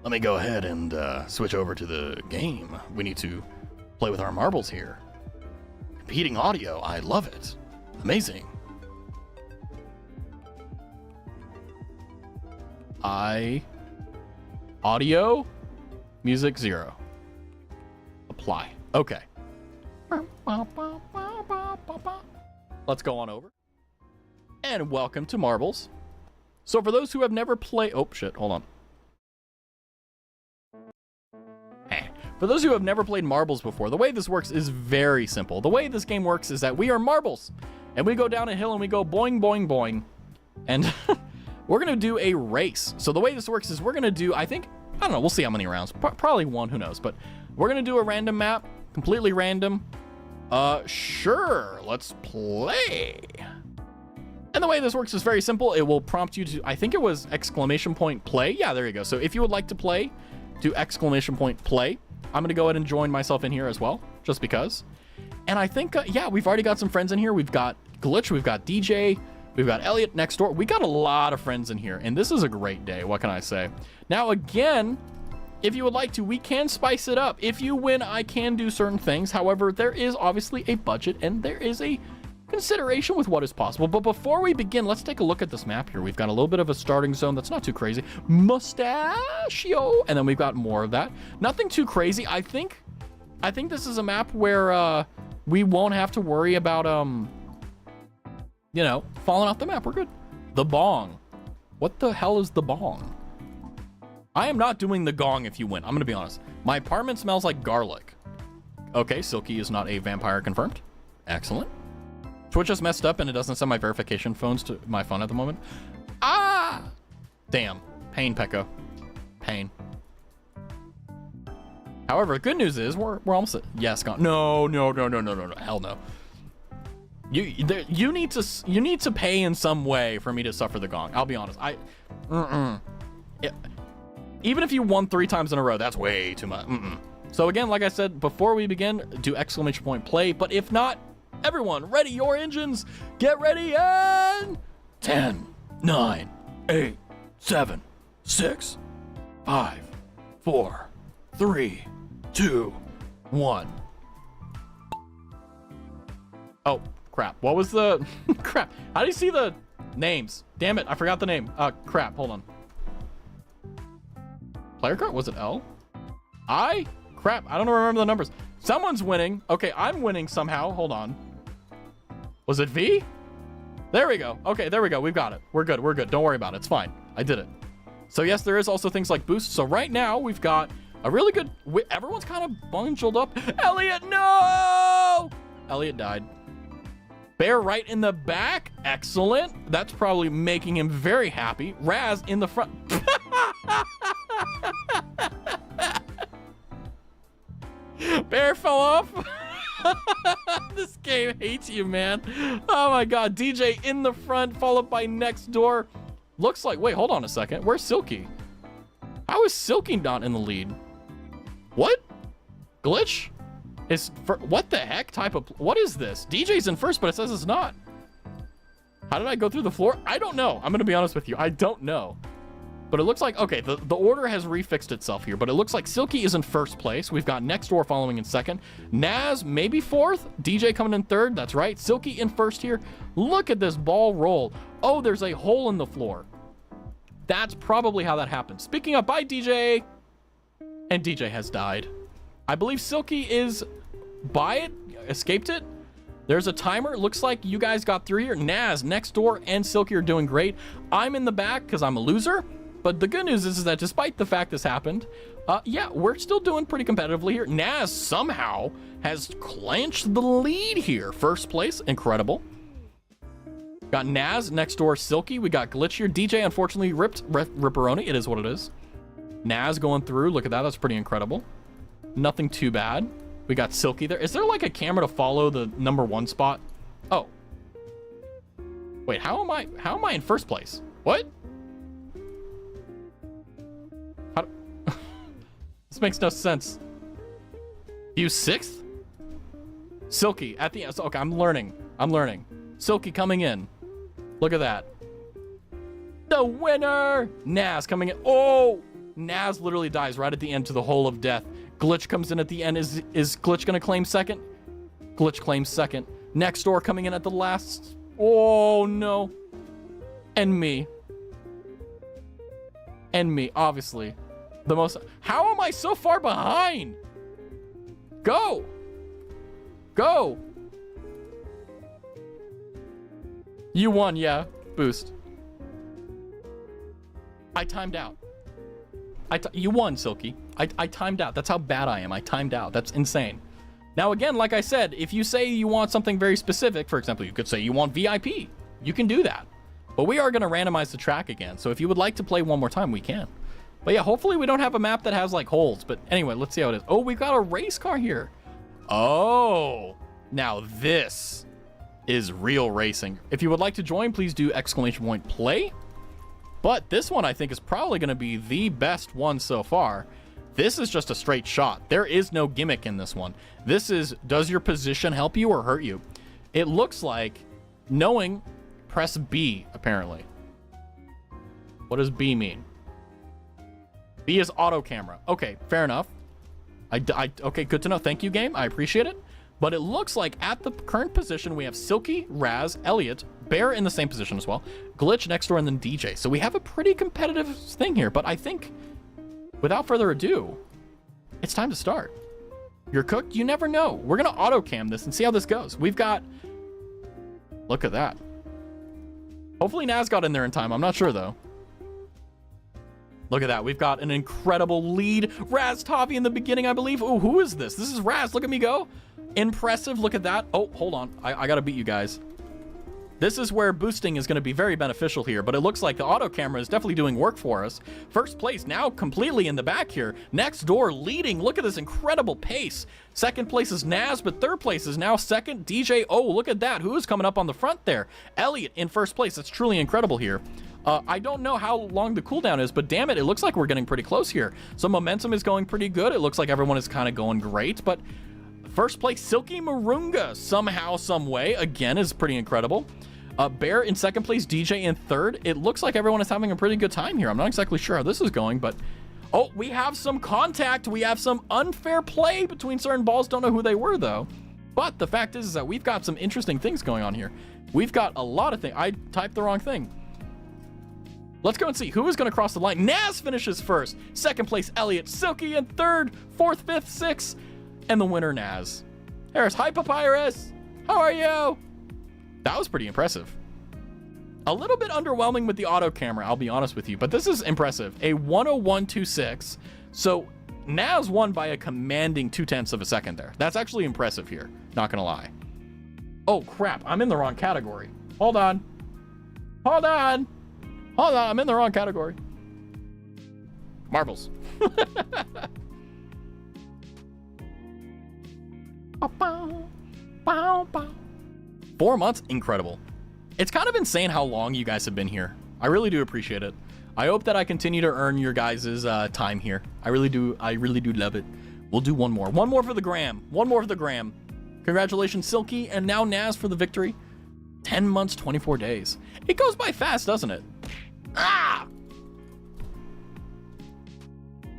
Let me go ahead and switch over to the game. We need to play with our marbles here. Competing audio, I love it. Amazing. Audio, music 0. Apply. Okay. Let's go on over. And welcome to Marbles. So for those who have never played... Oh, shit. Hold on. For those who have never played marbles before, the way this works is very simple. The way this game works is that we are marbles, and we go down a hill and we go boing, boing, boing. And we're going to do a race. So the way this works is we're going to do, I don't know, we'll see how many rounds. Probably one, who knows. But we're going to do a random map, completely random. Sure, let's play. And the way this works is very simple. It will prompt you to, I think it was exclamation point play. Yeah, there you go. So if you would like to play, do exclamation point play. I'm going to go ahead and join myself in here as well, just because. And I think, yeah, we've already got some friends in here. We've got Glitch, we've got DJ, we've got Elliot next door. We got a lot of friends in here, and this is a great day. What can I say? Now, again, if you would like to, we can spice it up. If you win, I can do certain things. However, there is obviously a budget, and there is a consideration with what is possible. But before we begin, let's take a look at this map here. We've got a little bit of a starting zone that's not too crazy. Mustachio, and then we've got more of that. Nothing too crazy. I think this is a map where we won't have to worry about you know, falling off the map. We're good. The bong. What the hell is the bong? I am not doing the gong if you win. I'm gonna be honest. My apartment smells like garlic. Okay, Silky is not a vampire confirmed. Excellent. Twitch just messed up and it doesn't send my verification phones to my phone at the moment. Ah! Damn. Pain, Pekka. Pain. However, the good news is we're almost at, yes, gone. No. Hell no. You need to pay in some way for me to suffer the gong. I'll be honest. Even if you won 3 times in a row, that's way too much. So again, like I said, before we begin, do exclamation point play. But if not, everyone, ready your engines. Get ready and 10, 9, 8, 7, 6, 5, 4, 3, 2, 1. Oh, crap. What was the crap? How do you see the names? Damn it, I forgot the name. Crap, hold on. Player card? Was it L? I? Crap, I don't remember the numbers. Someone's winning. Okay, I'm winning somehow. Hold on. Was it V? There we go. Okay, there we go. We've got it. We're good. We're good. Don't worry about it. It's fine. I did it. So yes, there is also things like boost. So right now we've got a really good, everyone's kind of bundled up. Elliot, no! Elliot died. Bear right in the back. Excellent. That's probably making him very happy. Raz in the front. Bear fell off. This game hates you, man. Oh my god. DJ in the front, followed by next door. Looks like, wait, hold on a second. Where's Silky? How is Silky not in the lead? What? Glitch? What the heck type of, what is this? DJ's in first, but it says it's not. How did I go through the floor? I don't know. I'm gonna be honest with you. I don't know. But it looks like, okay, the order has refixed itself here, but it looks like Silky is in first place. We've got next door following in second. Naz maybe fourth. DJ coming in third. That's right. Silky in first here. Look at this ball roll. Oh, there's a hole in the floor. That's probably how that happened. Speaking of, bye DJ. And DJ has died. I believe Silky is by it, escaped it. There's a timer. It looks like you guys got through here. Naz, next door, and Silky are doing great. I'm in the back because I'm a loser. But the good news is that despite the fact this happened, yeah, we're still doing pretty competitively here. Naz somehow has clinched the lead here. First place, incredible. Got Naz, next door, Silky. We got Glitch here. DJ unfortunately ripped Ripperoni. It is what it is. Naz going through. Look at that. That's pretty incredible. Nothing too bad. We got Silky there. Is there like a camera to follow the #1 spot? Oh. Wait, how am I in first place? What? This makes no sense. You 6th? Silky at the end. Okay, I'm learning. Silky coming in. Look at that. The winner! Naz coming in. Oh! Naz literally dies right at the end to the hole of death. Glitch comes in at the end. Is Glitch gonna claim second? Glitch claims second. Next door coming in at the last. Oh no. And me. Obviously. The most. How am I so far behind? Go. You won, yeah. Boost. I timed out. You won, Silky. I timed out. That's how bad I am. I timed out. That's insane. Now, again, like I said, if you say you want something very specific, for example, you could say you want VIP. You can do that. But we are going to randomize the track again. So if you would like to play one more time, we can. But yeah, hopefully we don't have a map that has like holes. But anyway, let's see how it is. Oh, we've got a race car here. Oh, now this is real racing. If you would like to join, please do !play. But this one I think is probably going to be the best one so far. This is just a straight shot. There is no gimmick in this one. This is, does your position help you or hurt you? It looks like knowing, press B, apparently. What does B mean? B is auto camera. Okay, fair enough. Okay, good to know. Thank you, game. I appreciate it. But it looks like at the current position, we have Silky, Raz, Elliot, Bear in the same position as well, Glitch next door, and then DJ. So we have a pretty competitive thing here. But I think, without further ado, it's time to start. You're cooked? You never know. We're going to auto cam this and see how this goes. We've got... Look at that. Hopefully Naz got in there in time. I'm not sure, though. Look at that. We've got an incredible lead. Raztavi in the beginning, I believe. Oh, who is this? This is Raz. Look at me go. Impressive. Look at that. Oh, hold on. I got to beat you guys. This is where boosting is going to be very beneficial here, but it looks like the auto camera is definitely doing work for us. First place now completely in the back here. Next door leading. Look at this incredible pace. Second place is Naz, but third place is now second DJ. Oh, look at that. Who is coming up on the front there? Elliot in first place. It's truly incredible here. I don't know how long the cooldown is, but damn it, it looks like we're getting pretty close here. So momentum is going pretty good. It looks like everyone is kind of going great, but first place, Silky Marunga, somehow, some way, again, is pretty incredible. Bear in second place, DJ in third. It looks like everyone is having a pretty good time here. I'm not exactly sure how this is going, but... Oh, we have some contact. We have some unfair play between certain balls. Don't know who they were, though. But the fact is that we've got some interesting things going on here. We've got a lot of things. I typed the wrong thing. Let's go and see who is going to cross the line. Naz finishes first. Second place, Elliot. Silky in third. Fourth, fifth, sixth. And the winner, Naz. Harris, hi, Papyrus. How are you? That was pretty impressive. A little bit underwhelming with the auto camera, I'll be honest with you, but this is impressive. A 101.26. So Naz won by a commanding 0.2 of a second there. That's actually impressive here. Not going to lie. Oh, crap. I'm in the wrong category. Hold on. Hold on. Hold on. I'm in the wrong category. Marbles. 4 months? Incredible. It's kind of insane how long you guys have been here. I really do appreciate it. I hope that I continue to earn your guys' time here. I really do love it. We'll do one more. One more for the gram. One more for the gram. Congratulations, Silky, and now Naz for the victory. 10 months, 24 days. It goes by fast, doesn't it? Ah!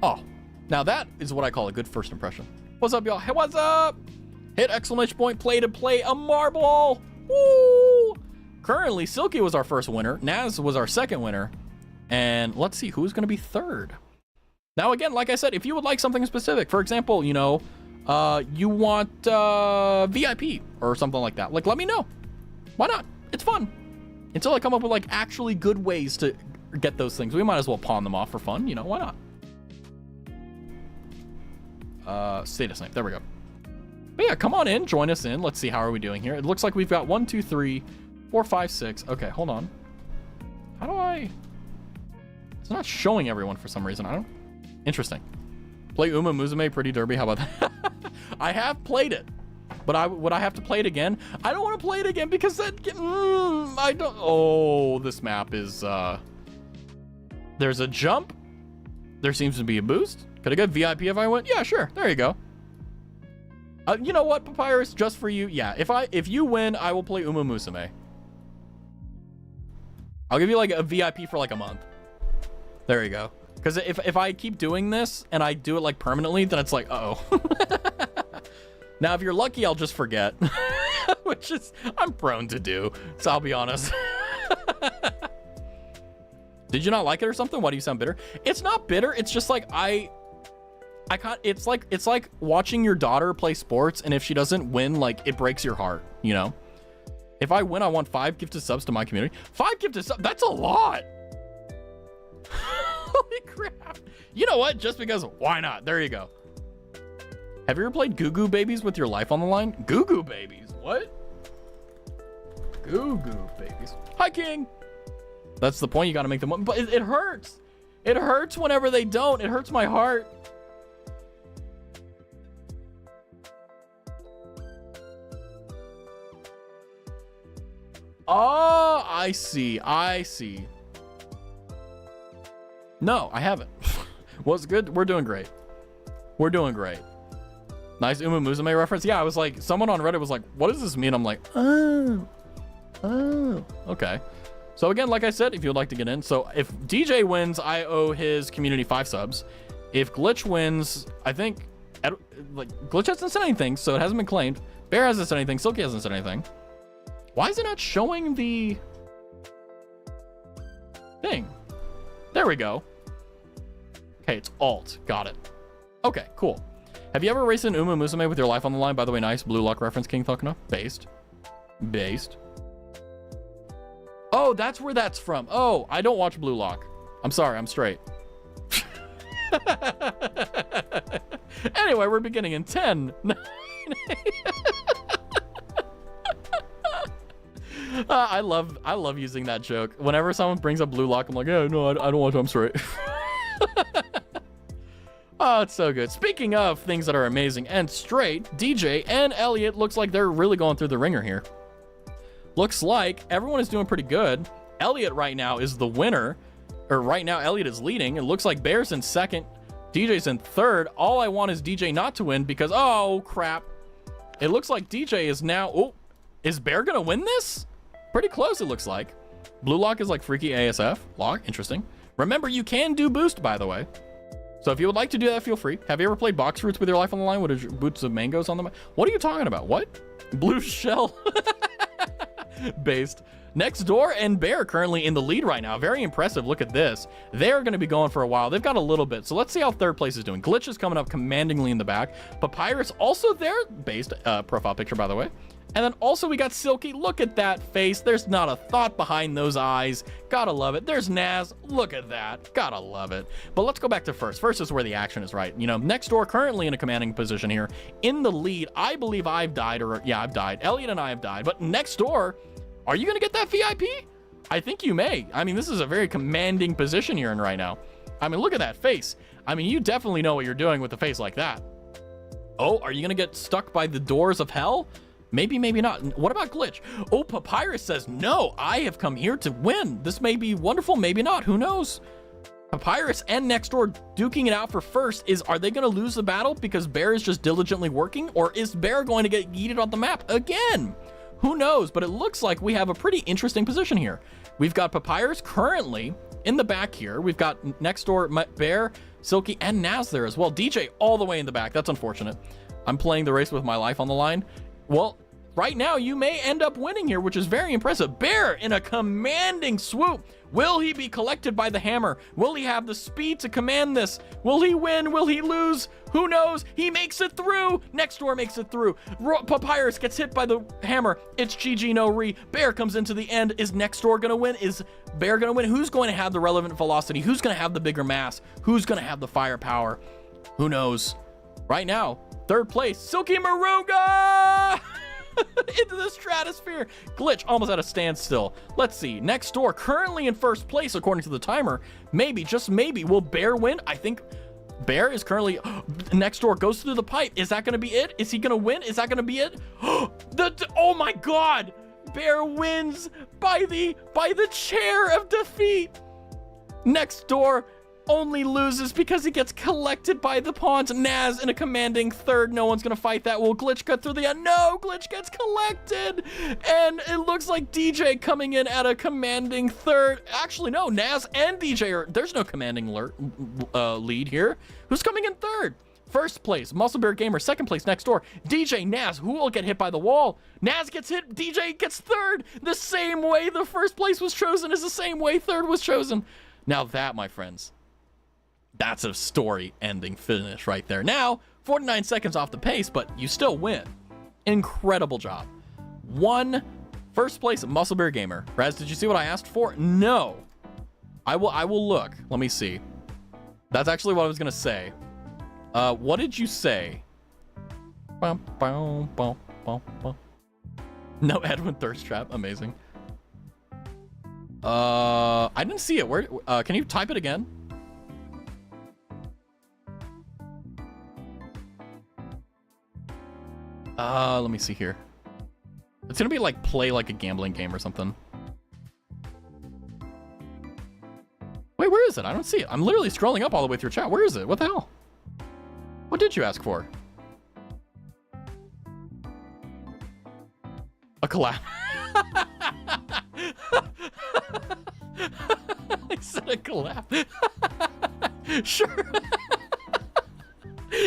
Oh, now that is what I call a good first impression. What's up, y'all? Hey, what's up? Hit ! Play to play a marble. Woo! Currently, Silky was our first winner. Naz was our second winner. And let's see who's going to be third. Now, again, like I said, if you would like something specific, for example, you know, you want VIP or something like that, like, let me know. Why not? It's fun. Until I come up with like actually good ways to get those things, we might as well pawn them off for fun. You know, why not? Status name. There we go. But yeah, come on in, join us in. Let's see, how are we doing here? It looks like we've got 1, 2, 3, 4, 5, 6. Okay, hold on. How do I... It's not showing everyone for some reason. I don't... Interesting. Play Uma Musume Pretty Derby. How about that? I have played it. But would I have to play it again? I don't want to play it again because that... I don't... Oh, this map is... There's a jump. There seems to be a boost. Could I get VIP if I went? Yeah, sure. There you go. You know what, Papyrus? Just for you. Yeah, if you win, I will play Uma Musume. I'll give you like a VIP for like a month. There you go. Because if I keep doing this and I do it like permanently, then it's like, uh-oh. Now, if you're lucky, I'll just forget. Which is, I'm prone to do. So I'll be honest. Did you not like it or something? Why do you sound bitter? It's not bitter. It's just like I can't, it's like watching your daughter play sports, and if she doesn't win, like, it breaks your heart, you know? If I win, I want 5 gifted subs to my community. 5 gifted subs, that's a lot. Holy crap. You know what? Just because, why not? There you go. Have you ever played Goo Goo Babies with your life on the line? Goo Goo Babies? What? Goo Goo Babies. Hi, King. That's the point. You got to make them. But it hurts. It hurts whenever they don't. It hurts my heart. Oh, I see. I see. No, I haven't. What's good? We're doing great. We're doing great. Nice Uma Musume reference. Yeah, I was like, someone on Reddit was like, what does this mean? I'm like, oh, okay. So again, like I said, if you would like to get in. So if DJ wins, I owe his community 5 subs. If Glitch wins, I think, like, Glitch hasn't said anything, so it hasn't been claimed. Bear hasn't said anything. Silky hasn't said anything. Why is it not showing the thing? There we go. Okay, it's alt. Got it. Okay, cool. Have you ever raced an Uma Musume with your life on the line? By the way, nice Blue Lock reference, King Thukna. Based. Oh, that's where that's from. Oh, I don't watch Blue Lock. I'm sorry, I'm straight. Anyway, we're beginning in 10, 9, 8. I love using that joke. Whenever someone brings up Blue Lock, I'm like, yeah, no, I don't watch I'm straight. Oh, it's so good. Speaking of things that are amazing and straight, DJ and Elliot looks like they're really going through the ringer here. Looks like everyone is doing pretty good. Elliot right now is the winner, or right now Elliot is leading. It looks like Bear's in second, DJ's in third. All I want is DJ not to win because, oh crap. It looks like DJ is now, oh, is Bear gonna win this? Pretty close, it looks like. Blue Lock is like freaky ASF. Lock, interesting. Remember, you can do boost, by the way. So if you would like to do that, feel free. Have you ever played box fruits with your life on the line with boots of mangoes on them? What are you talking about? What? Blue shell. Based. Next Door and Bear currently in the lead right now. Very impressive. Look at this. They're going to be going for a while. They've got a little bit. So let's see how third place is doing. Glitch is coming up commandingly in the back. Papyrus also there. Based profile picture, by the way. And then also we got Silky. Look at that face. There's not a thought behind those eyes. Gotta love it. There's Naz. Look at that. Gotta love it. But let's go back to first. First is where the action is, right? You know, Next Door currently in a commanding position here. In the lead, I believe I've died, or yeah, I've died. Elliot and I have died. But Next Door, are you gonna get that VIP? I think you may. I mean, this is a very commanding position you're in right now. I mean, look at that face. I mean, you definitely know what you're doing with a face like that. Oh, are you gonna get stuck by the doors of hell? Maybe, maybe not. What about Glitch? Oh, Papyrus says, no, I have come here to win. This may be wonderful, maybe not. Who knows? Papyrus and Next Door duking it out for first. Are they going to lose the battle because Bear is just diligently working? Or is Bear going to get yeeted on the map again? Who knows? But it looks like we have a pretty interesting position here. We've got Papyrus currently in the back here. We've got Next Door, Bear, Silky, and Naz there as well. DJ all the way in the back. That's unfortunate. I'm playing the race with my life on the line. Well, right now you may end up winning here, which is very impressive. Bear in a commanding swoop. Will he be collected by the hammer? Will he have the speed to command this? Will he win? Will he lose? Who knows? He makes it through. Next Door makes it through. Papyrus gets hit by the hammer. It's GG no re. Bear comes into the end. Is Next Door gonna win? Is Bear gonna win? Who's going to have the relevant velocity? Who's gonna have the bigger mass? Who's gonna have the firepower? Who knows? Right now, third place, Silky Maruga! Into the stratosphere. Glitch almost at a standstill. Let's see. Next Door currently in first place according to the timer. Maybe, just maybe, will Bear win? I think Bear is currently... Next Door goes through the pipe. Is that going to be it? Is he going to win? Is that going to be it? Oh my God! Bear wins by the chair of defeat. Next Door only loses because he gets collected by the pawns. Naz in a commanding third. No one's gonna fight that. Will Glitch cut through the end? No, Glitch gets collected. And it looks like DJ coming in at a commanding third. Actually, no, Naz and DJ are, there's no commanding lead here. Who's coming in third? First place, Muscle Bear Gamer. Second place, Next Door. DJ, Naz, who will get hit by the wall? Naz gets hit, DJ gets third. The same way the first place was chosen is the same way third was chosen. Now that, my friends, that's a story-ending finish right there. Now, 49 seconds off the pace, but you still win. Incredible job. First place, Muscle Bear Gamer. Raz, did you see what I asked for? No. I will look. Let me see. That's actually what I was gonna say. What did you say? Bum, bum, bum, bum, bum. No Edwin Thirst Trap. Amazing. I didn't see it. Where? Can you type it again? Let me see here. It's gonna be like play like a gambling game or something. Wait, where is it? I don't see it. I'm literally scrolling up all the way through chat. Where is it? What the hell? What did you ask for? A collab. I said a collab. Sure.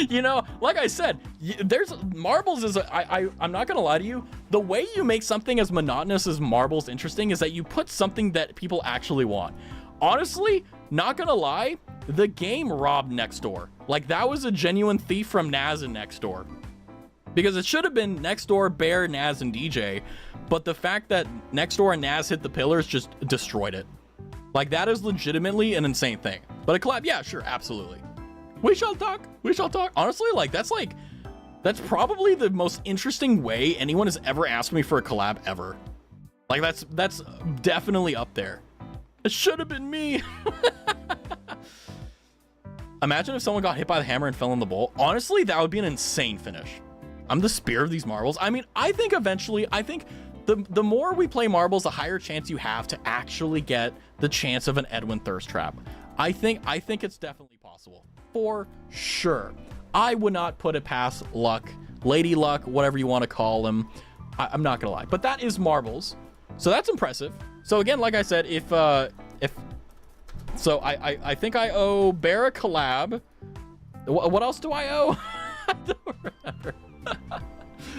You know, like I said, there's marbles is I'm not gonna lie to you. The way you make something as monotonous as marbles interesting is that you put something that people actually want. Honestly, not gonna lie, the game robbed Next Door. Like, that was a genuine thief from Naz and Next Door. Because it should have been Next Door, Bear, Naz, and DJ, but the fact that Next Door and Naz hit the pillars just destroyed it. Like, that is legitimately an insane thing. But a collab, yeah, sure, absolutely. We shall talk. We shall talk. Honestly, that's probably the most interesting way anyone has ever asked me for a collab ever. Like, that's definitely up there. It should have been me. Imagine if someone got hit by the hammer and fell in the bowl. Honestly, that would be an insane finish. I'm the spear of these marbles. I mean, I think eventually, the more we play marbles, the higher chance you have to actually get the chance of an Edwin Thirst Trap. I think it's definitely possible. For sure. I would not put it past Luck, Lady Luck, whatever you want to call him. I'm not gonna lie, but that is marbles, so that's impressive. So again, like I said, I think I owe Bear a collab. What else do I owe? I don't remember.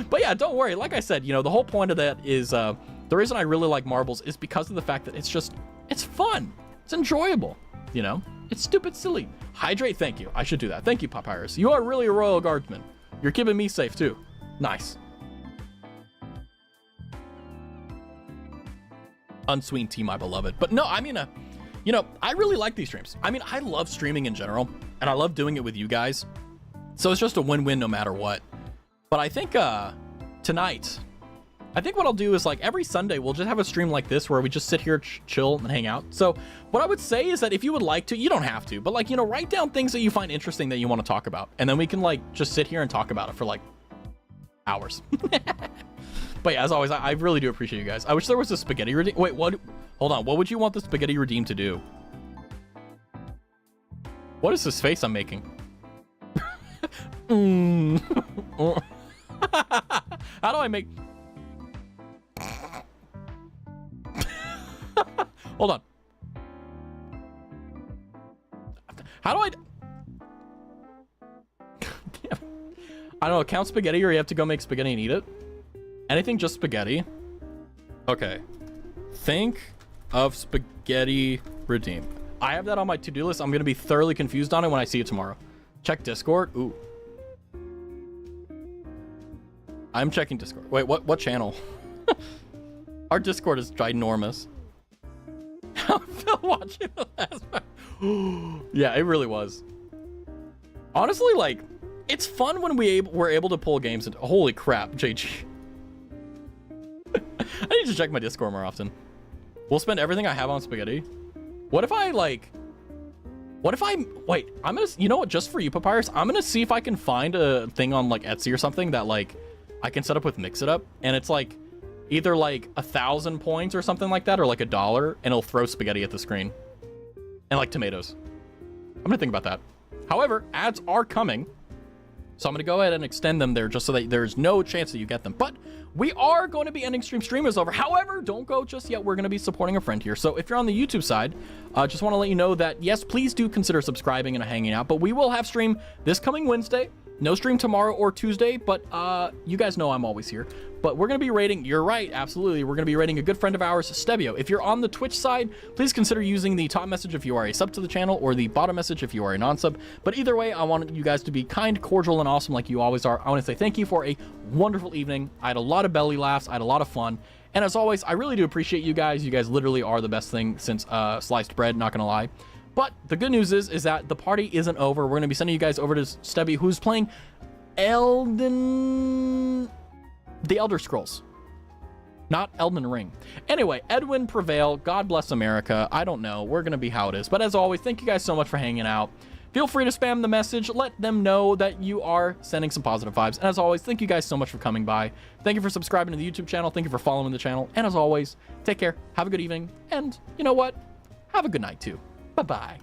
But yeah, don't worry. Like I said, you know, the whole point of that is the reason I really like marbles is because of the fact that it's fun, it's enjoyable. You know, it's stupid silly. Hydrate, thank you. I should do that. Thank you, Papyrus. You are really a royal guardsman. You're keeping me safe too. Nice. Unsweet tea, my beloved. But no, I mean, you know, I really like these streams. I mean, I love streaming in general, and I love doing it with you guys. So it's just a win-win no matter what. But I think tonight, I think what I'll do is, like, every Sunday we'll just have a stream like this where we just sit here, chill, and hang out. So what I would say is that if you would like to, you don't have to, but, like, you know, write down things that you find interesting that you want to talk about, and then we can, like, just sit here and talk about it for, like, hours. But yeah, as always, I really do appreciate you guys. I wish there was a spaghetti redeem. Wait, what? Hold on. What would you want the spaghetti redeem to do? What is this face I'm making? How do I make... Hold on. How do I... Damn. I don't know. Count spaghetti, or you have to go make spaghetti and eat it? Anything just spaghetti? Okay. Think of spaghetti redeem. I have that on my to-do list. I'm going to be thoroughly confused on it when I see it tomorrow. Check Discord. Ooh. I'm checking Discord. Wait, what channel? Our Discord is ginormous. I'm still watching the last part. Yeah, it really was. Honestly, like, it's fun when we're able to pull games into... Holy crap, JG. I need to check my Discord more often. We'll spend everything I have on spaghetti. What if I, like... Wait, I'm gonna... You know what? Just for you, Papyrus, I'm gonna see if I can find a thing on, like, Etsy or something that, like, I can set up with Mix It Up. And it's, like, either, like, 1,000 points or something like that, or, like, $1, and it'll throw spaghetti at the screen. And, like, tomatoes. I'm gonna think about that. However, ads are coming. So I'm going to go ahead and extend them there just so that there's no chance that you get them. But we are going to be ending stream is over. However, don't go just yet. We're going to be supporting a friend here. So if you're on the YouTube side, just want to let you know that, yes, please do consider subscribing and hanging out. But we will have stream this coming Wednesday. No stream tomorrow or Tuesday, but you guys know I'm always here. But we're going to be rating, you're right, absolutely. We're going to be rating a good friend of ours, Stebio. If you're on the Twitch side, please consider using the top message if you are a sub to the channel, or the bottom message if you are a non-sub. But either way, I want you guys to be kind, cordial, and awesome like you always are. I want to say thank you for a wonderful evening. I had a lot of belly laughs. I had a lot of fun. And as always, I really do appreciate you guys. You guys literally are the best thing since sliced bread, not going to lie. But the good news is that the party isn't over. We're going to be sending you guys over to Stubby, who's playing the Elder Scrolls. Not Elden Ring. Anyway, Edwin Prevail. God bless America. I don't know. We're going to be how it is. But as always, thank you guys so much for hanging out. Feel free to spam the message. Let them know that you are sending some positive vibes. And as always, thank you guys so much for coming by. Thank you for subscribing to the YouTube channel. Thank you for following the channel. And as always, take care. Have a good evening. And you know what? Have a good night too. Bye-bye.